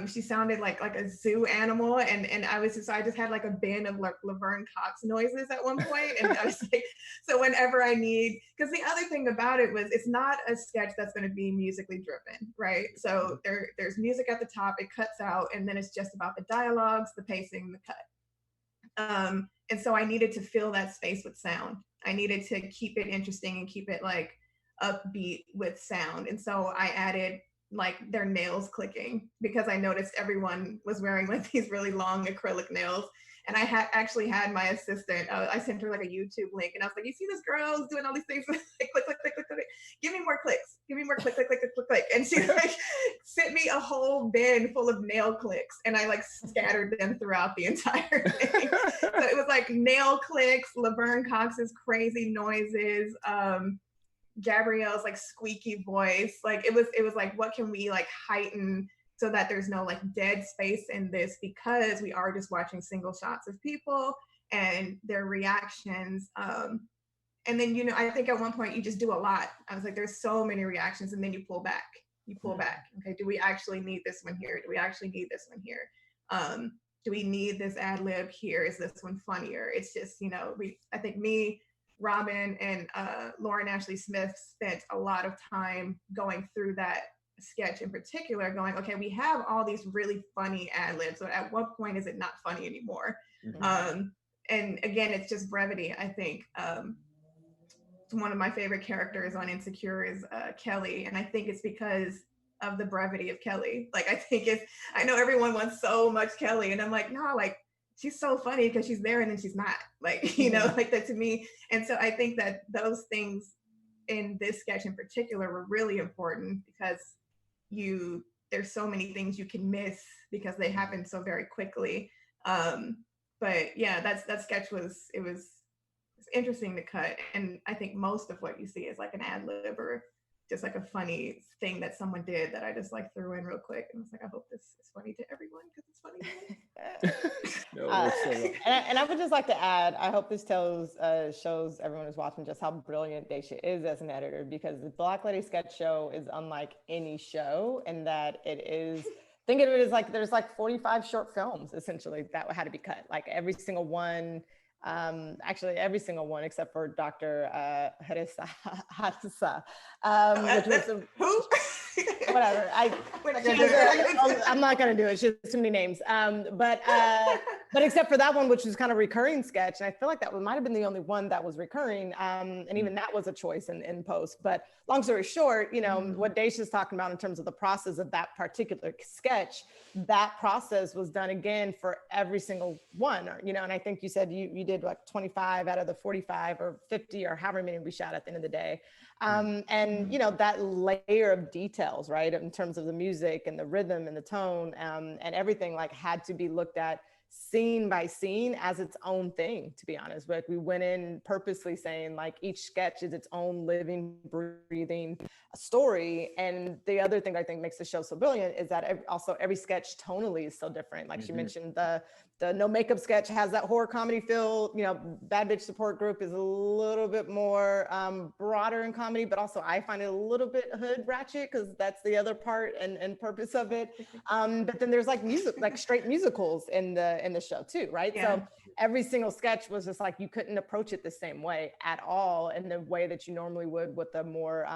She sounded like a zoo animal, and I just had like a bin of Laverne Cox noises at one point, and I was like, so whenever I need, because the other thing about it was it's not a sketch that's going to be musically driven, right? So there's music at the top, it cuts out, and then it's just about the dialogues, the pacing, the cut. And so I needed to fill that space with sound. I needed to keep it interesting and keep it like upbeat with sound, and so I added like their nails clicking, because I noticed everyone was wearing like these really long acrylic nails. And I actually had my assistant, I sent her like a YouTube link, and I was like, you see this girl who's doing all these things, click, click, click, click, click, click, give me more clicks, give me more click, click, click, click, click, click. And she like sent me a whole bin full of nail clicks, and I like scattered them throughout the entire thing. So it was like nail clicks, Laverne Cox's crazy noises, Gabrielle's like squeaky voice. Like it was like, what can we like heighten so that there's no like dead space in this, because we are just watching single shots of people and their reactions. And then, I think at one point you just do a lot. I was like, there's so many reactions, and then you pull back. Okay, do we actually need this one here? Do we actually need this one here? Do we need this ad lib here? Is this one funnier? It's just, I think me, Robin, and Lauren Ashley Smith spent a lot of time going through that sketch in particular, going, okay, we have all these really funny ad libs, so at what point is it not funny anymore? Mm-hmm. And again, it's just brevity. I think one of my favorite characters on Insecure is Kelly, and I think it's because of the brevity of Kelly. Like, I know everyone wants so much Kelly, and I'm like, no, like, she's so funny because she's there and then she's not, like, like that to me. And so I think that those things in this sketch in particular were really important, because there's so many things you can miss because they happen so very quickly. But yeah, that sketch was interesting to cut. And I think most of what you see is like an ad lib or just like a funny thing that someone did that I just like threw in real quick, and was like, I hope this is funny to everyone because it's funny to me. And I would just like to add, I hope this shows everyone who's watching just how brilliant Daysha is as an editor, because the Black Lady Sketch Show is unlike any show in that it is, think of it as like there's like 45 short films essentially that had to be cut, like every single one. Actually every single one except for Dr. Harissa, which was who? Whatever. I'm not gonna do it. She has too many names. But except for that one, which was kind of recurring sketch, and I feel like that might have been the only one that was recurring. And even that was a choice in post. But long story short, what Daysha's talking about in terms of the process of that particular sketch, that process was done again for every single one. And I think you said you did like 25 out of the 45 or 50 or however many we shot at the end of the day. And that layer of details, right, in terms of the music and the rhythm and the tone, and everything like had to be looked at scene by scene as its own thing, to be honest. But we went in purposely saying like each sketch is its own living, breathing story. And the other thing I think makes the show so brilliant is that also every sketch tonally is so different. Like she mentioned, the no makeup sketch has that horror comedy feel. Bad Bitch Support Group is a little bit more broader in comedy, but also I find it a little bit hood ratchet because that's the other part and purpose of it. But then there's like music, like straight musicals in the show too, right? Yeah. So every single sketch was just like you couldn't approach it the same way at all in the way that you normally would with a more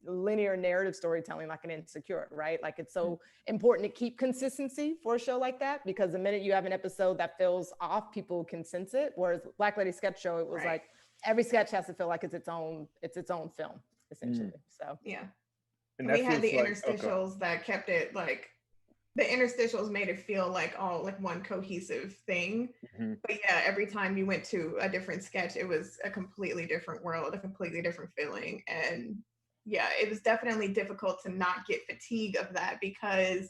linear narrative storytelling like an Insecure, right? Like it's so important to keep consistency for a show like that, because the minute you have an episode that feels off, people can sense it. Whereas Black Lady Sketch Show, it was like every sketch has to feel like it's its own film essentially. So yeah, and we had the interstitials that kept it like, the interstitials made it feel like all like one cohesive thing. But yeah, every time you went to a different sketch, it was a completely different world, a completely different feeling. And yeah, it was definitely difficult to not get fatigue of that, because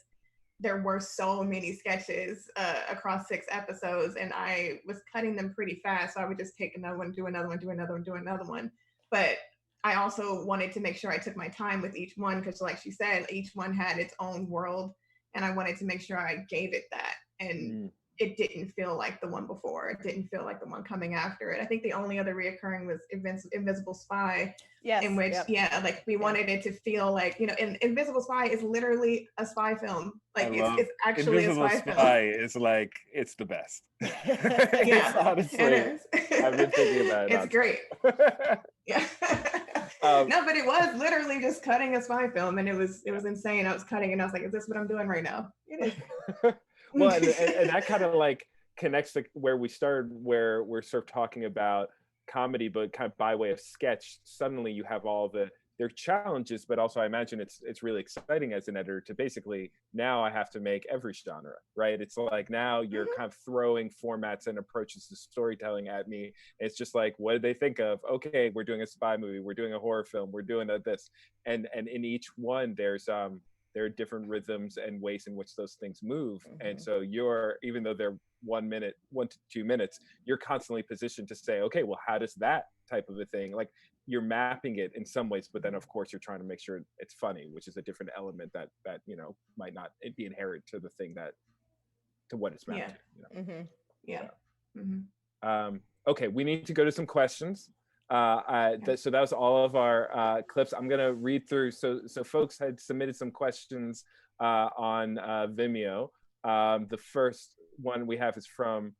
there were so many sketches across 6 episodes, and I was cutting them pretty fast. So I would just take another one, do another one, do another one, do another one. But I also wanted to make sure I took my time with each one, because like she said, each one had its own world. And I wanted to make sure I gave it that. And it didn't feel like the one before. It didn't feel like the one coming after it. I think the only other reoccurring was Invisible Spy. Yes. In which, like we wanted it to feel like, and Invisible Spy is literally a spy film. Like it's actually Invisible a spy Spy film. is like, it's the best. Yeah, honestly, it is. I've been thinking about it. It's great. Yeah. No, but it was literally just cutting a spy film, and it was insane. I was cutting, and I was like, "Is this what I'm doing right now?" It is. Well, and that kind of like connects to where we started, where we're sort of talking about comedy, but kind of by way of sketch. Suddenly, you have all their challenges, but also I imagine it's really exciting as an editor to basically now I have to make every genre, right? It's like now you're kind of throwing formats and approaches to storytelling at me. It's just like, what did they think of? Okay, we're doing a spy movie, we're doing a horror film, we're doing this, and in each one there are different rhythms and ways in which those things move. And so even though they're 1 to 2 minutes, you're constantly positioned to say, okay, well, how does that type of a thing, like you're mapping it in some ways, but then of course you're trying to make sure it's funny, which is a different element that might not be inherent to the thing to what it's mapped to. Okay, we need to go to some questions. So that was all of our clips. I'm gonna read through. So folks had submitted some questions on Vimeo. The first one we have is from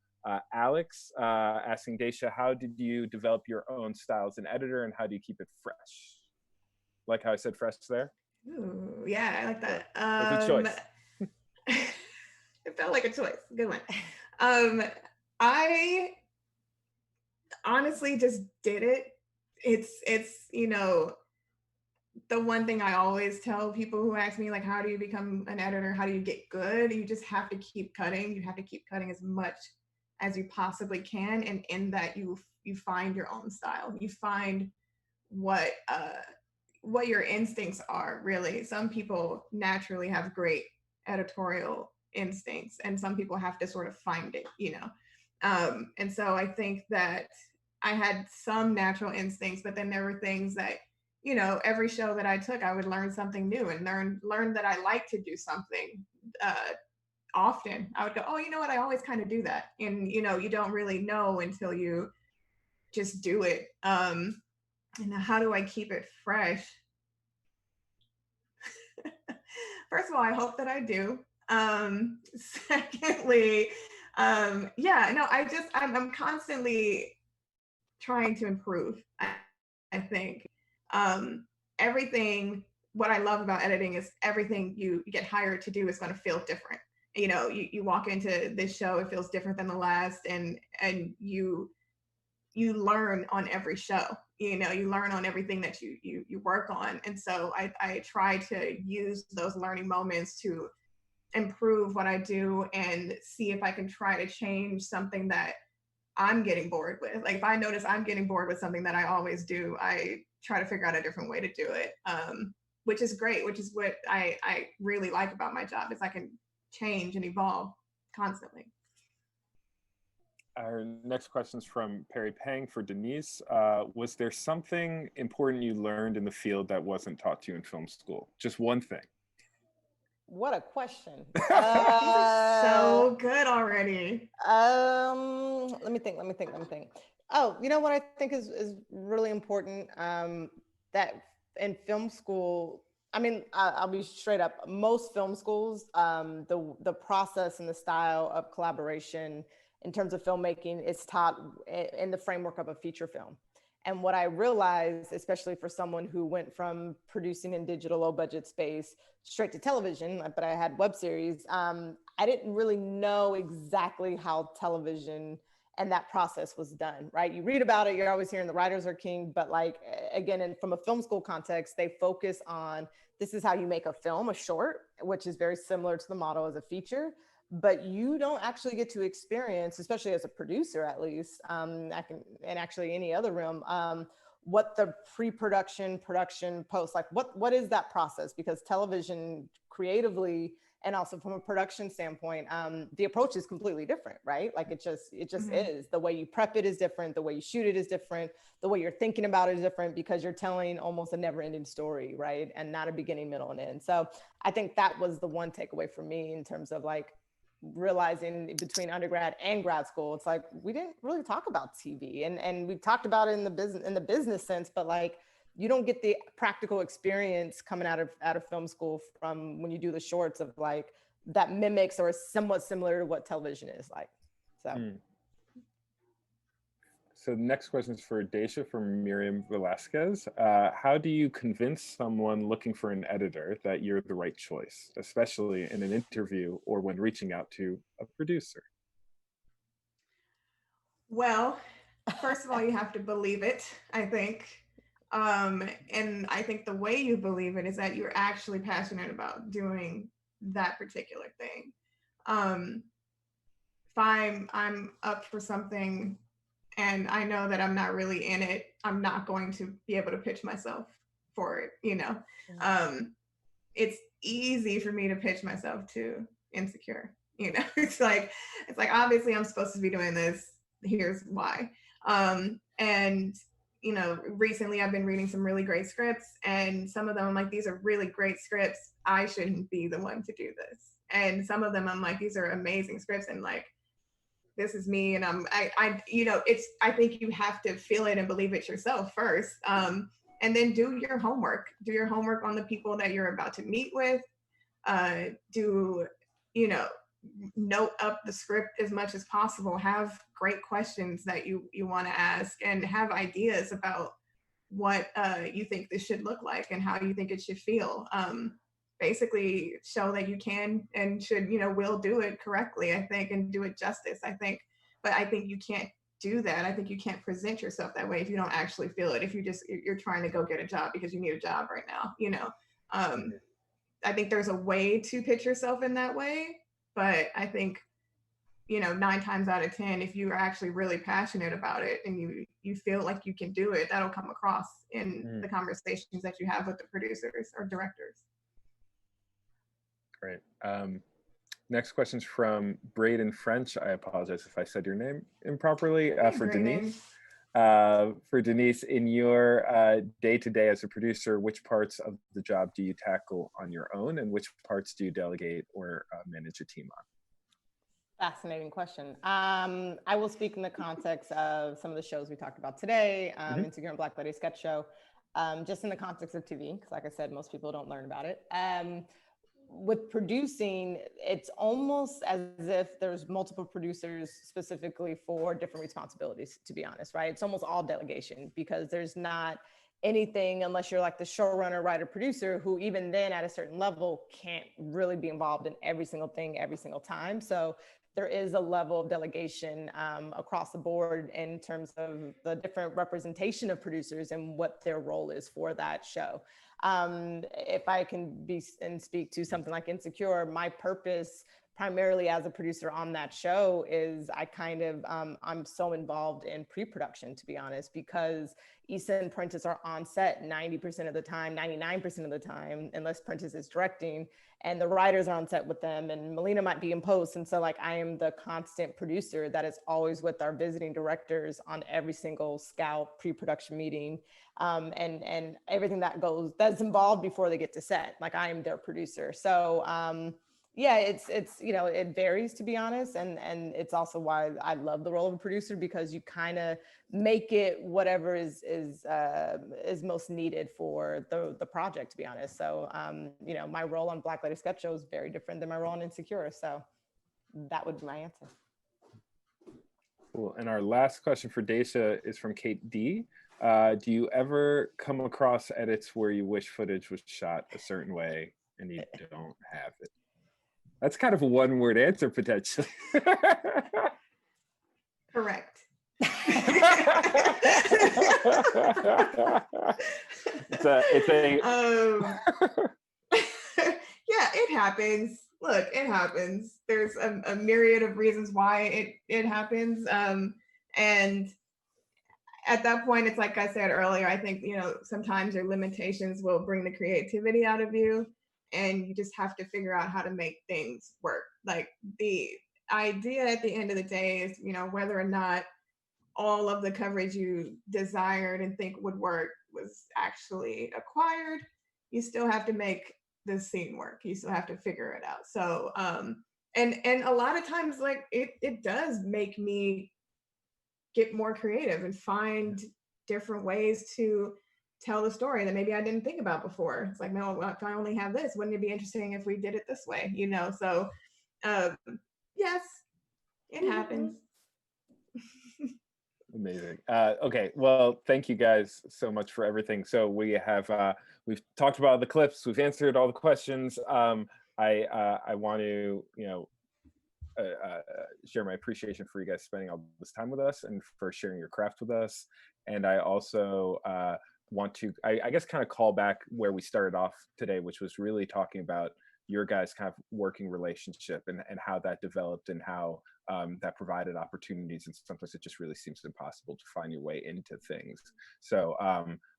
Alex, asking Daysha, how did you develop your own style as an editor, and how do you keep it fresh? Like how I said fresh there? Ooh, yeah, I like that. It's a choice. It felt like a choice. Good one. I honestly just did it. It's the one thing I always tell people who ask me, like, how do you become an editor? How do you get good? You just have to keep cutting. You have to keep cutting as much as you possibly can, and in that you find your own style. You find what your instincts are, really. Some people naturally have great editorial instincts, and some people have to sort of find it, and so I think that I had some natural instincts, but then there were things that, every show that I took, I would learn something new and learn that I like to do something often. I would go, oh, you know what? I always kind of do that. And, you don't really know until you just do it. And how do I keep it fresh? First of all, I hope that I do. Secondly, I'm constantly trying to improve. I think what I love about editing is everything you get hired to do is going to feel different. You walk into this show, it feels different than the last, and you learn on every show. You learn on everything that you work on, and so I try to use those learning moments to improve what I do and see if I can try to change something that I'm getting bored with. Like if I notice I'm getting bored with something that I always do, I try to figure out a different way to do it, which is great, which is what I really like about my job, is I can change and evolve constantly. Our next question is from Perry Pang for Denise. Was there something important you learned in the field that wasn't taught to you in film school? Just one thing. What a question. So good already. Let me think. Oh, you know what I think is really important? That in film school, I mean, I'll be straight up. Most film schools, the process and the style of collaboration in terms of filmmaking is taught in the framework of a feature film. And what I realized, especially for someone who went from producing in digital low budget space straight to television, but I had web series, I didn't really know exactly how television and that process was done, right? You read about it, you're always hearing the writers are king, but like, again, from a film school context, they focus on, this is how you make a film, a short, which is very similar to the model as a feature, but you don't actually get to experience, especially as a producer, at least, and actually any other realm, what the pre-production, production, post, like what is that process? Because television creatively, and also from a production standpoint, the approach is completely different, right? Like it just is. The way you prep it is different. The way you shoot it is different. The way you're thinking about it is different, because you're telling almost a never ending story, right? And not a beginning, middle, and end. So I think that was the one takeaway for me in terms of like, realizing between undergrad and grad school, it's like we didn't really talk about TV, and we talked about it in the business sense, but like you don't get the practical experience coming out of film school from when you do the shorts of like that mimics or is somewhat similar to what television is like. So. So the next question is for Daysha from Miriam Velasquez. How do you convince someone looking for an editor that you're the right choice, especially in an interview or when reaching out to a producer? Well, first of all, you have to believe it, I think. And I think the way you believe it is that you're actually passionate about doing that particular thing. If I'm up for something and I know that I'm not really in it, I'm not going to be able to pitch myself for it, you know? It's easy for me to pitch myself to Insecure, you know? It's like obviously I'm supposed to be doing this, here's why. And you know, recently I've been reading some really great scripts, and some of them I'm like, these are really great scripts, I shouldn't be the one to do this. And some of them I'm like, these are amazing scripts, and like, this is me, and I you know, I think you have to feel it and believe it yourself first, and then do your homework on the people that you're about to meet with. You know, note up the script as much as possible, have great questions that you want to ask, and have ideas about what you think this should look like and how you think it should feel. Basically show that you can and should, you know, will do it correctly, I think, and do it justice, I think. But I think you can't do that. I think you can't present yourself that way if you don't actually feel it, if you're trying to go get a job because you need a job right now, you know. I think there's a way to pitch yourself in that way, but I think, you know, 9 times out of 10, if you are actually really passionate about it and you feel like you can do it, that'll come across in the conversations that you have with the producers or directors. Great. Next question's from Braden French. I apologize if I said your name improperly. For Deniese. For Deniese, in your day-to-day as a producer, which parts of the job do you tackle on your own, and which parts do you delegate or manage a team on? Fascinating question. I will speak in the context of some of the shows we talked about today, Insecure and Black Lady Sketch Show, just in the context of TV, because like I said, most people don't learn about it. With producing, it's almost as if there's multiple producers specifically for different responsibilities, to be honest, right? It's almost all delegation, because there's not anything, unless you're like the showrunner, writer, producer, who even then at a certain level can't really be involved in every single thing every single time. So there is a level of delegation across the board in terms of the different representation of producers and what their role is for that show. If I can speak to something like Insecure, my purpose primarily as a producer on that show is I'm so involved in pre-production, to be honest, because Issa and Prentice are on set 90% of the time, 99% of the time, unless Prentice is directing, and the writers are on set with them, and Melina might be in post. And so like, I am the constant producer that is always with our visiting directors on every single scout pre-production meeting, and everything that's involved before they get to set. Like, I am their producer. So yeah, it's you know, it varies, to be honest, and it's also why I love the role of a producer, because you kind of make it whatever is most needed for the project, to be honest. So you know, my role on Black Lady Sketch Show is very different than my role on Insecure. So that would be my answer. Cool. And our last question for Daysha is from Kate D. Do you ever come across edits where you wish footage was shot a certain way and you don't have it? That's kind of a one-word answer, potentially. Correct. Yeah, it happens. Look, it happens. There's a myriad of reasons why it happens. And at that point, it's like I said earlier, I think, you know, sometimes your limitations will bring the creativity out of you, and you just have to figure out how to make things work. Like, the idea at the end of the day is, you know, whether or not all of the coverage you desired and think would work was actually acquired, you still have to make the scene work. You still have to figure it out. So And a lot of times, like it does make me get more creative and find different ways to tell the story that maybe I didn't think about before. It's like, no, if I only have this, wouldn't it be interesting if we did it this way? You know, so yes, it happens. Amazing. Okay, well, thank you guys so much for everything. So we have we've talked about the clips, we've answered all the questions. I want to, share my appreciation for you guys spending all this time with us and for sharing your craft with us. And I also want to, I guess, kind of call back where we started off today, which was really talking about your guys' kind of working relationship and how that developed and how that provided opportunities. And sometimes it just really seems impossible to find your way into things. So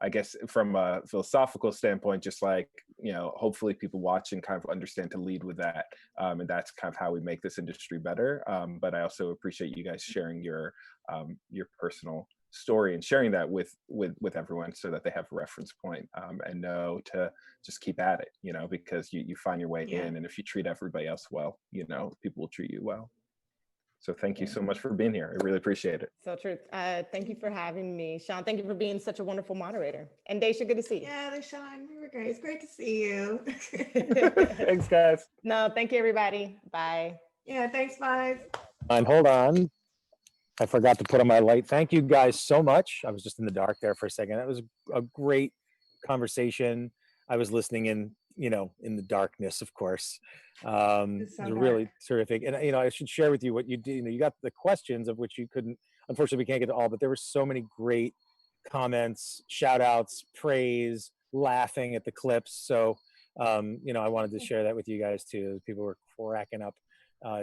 I guess from a philosophical standpoint, just like, hopefully people watching kind of understand to lead with that. And that's kind of how we make this industry better. But I also appreciate you guys sharing your personal story and sharing that with everyone so that they have a reference point and know to just keep at it, because you find your way in, and if you treat everybody else well, people will treat you well. So thank you so much for being here. I really appreciate it. So true. Thank you for having me, Sean. Thank you for being such a wonderful moderator. And Daysha, good to see you. Yeah, Sean, you were great. It's great to see you. Thanks, guys. No, thank you, everybody. Bye. Yeah, thanks, bye. And hold on. I forgot to put on my light. Thank you guys so much. I was just in the dark there for a second. That was a great conversation. I was listening in, in the darkness, of course. It was really terrific. And, I should share with you what you did. You got the questions of which you couldn't, unfortunately, we can't get to all, but there were so many great comments, shout outs, praise, laughing at the clips. So, I wanted to share that with you guys too. People were cracking up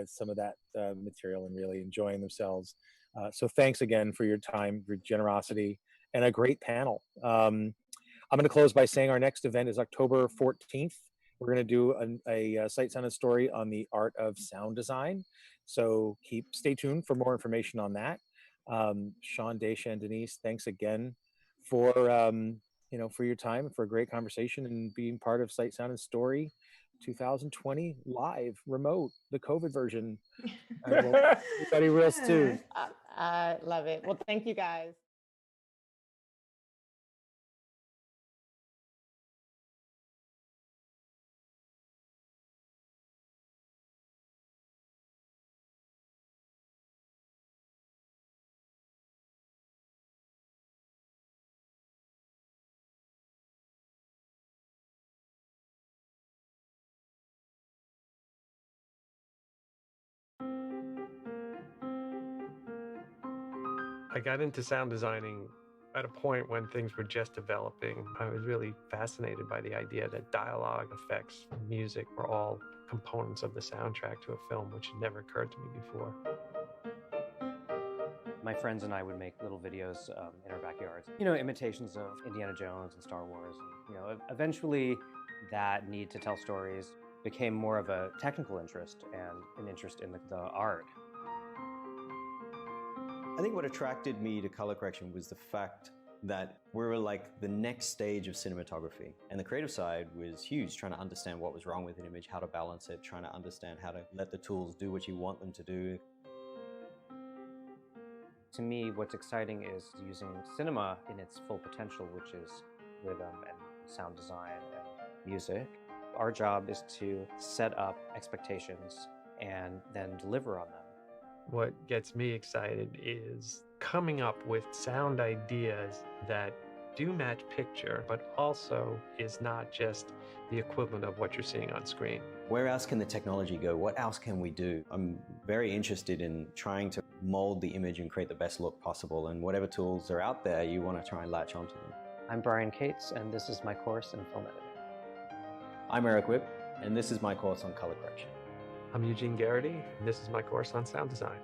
some of that material and really enjoying themselves. So thanks again for your time, your generosity, and a great panel. I'm going to close by saying our next event is October 14th. We're going to do a Sight, Sound, and Story on the art of sound design. So stay tuned for more information on that. Sean, Daysha, and Deniese, thanks again for for your time, for a great conversation, and being part of Sight, Sound, and Story 2020 live, remote, the COVID version. Everybody real soon. I love it. Well, thank you guys. I got into sound designing at a point when things were just developing. I was really fascinated by the idea that dialogue, effects, music were all components of the soundtrack to a film, which had never occurred to me before. My friends and I would make little videos in our backyards, imitations of Indiana Jones and Star Wars. And, eventually that need to tell stories became more of a technical interest and an interest in the art. I think what attracted me to color correction was the fact that we were like the next stage of cinematography. And the creative side was huge, trying to understand what was wrong with an image, how to balance it, trying to understand how to let the tools do what you want them to do. To me, what's exciting is using cinema in its full potential, which is rhythm and sound design and music. Our job is to set up expectations and then deliver on them. What gets me excited is coming up with sound ideas that do match picture, but also is not just the equivalent of what you're seeing on screen. Where else can the technology go? What else can we do? I'm very interested in trying to mold the image and create the best look possible, and whatever tools are out there, you want to try and latch onto them. I'm Brian Cates, and this is my course in film editing. I'm Eric Whipp, and this is my course on color correction. I'm Eugene Garrity, and this is my course on sound design.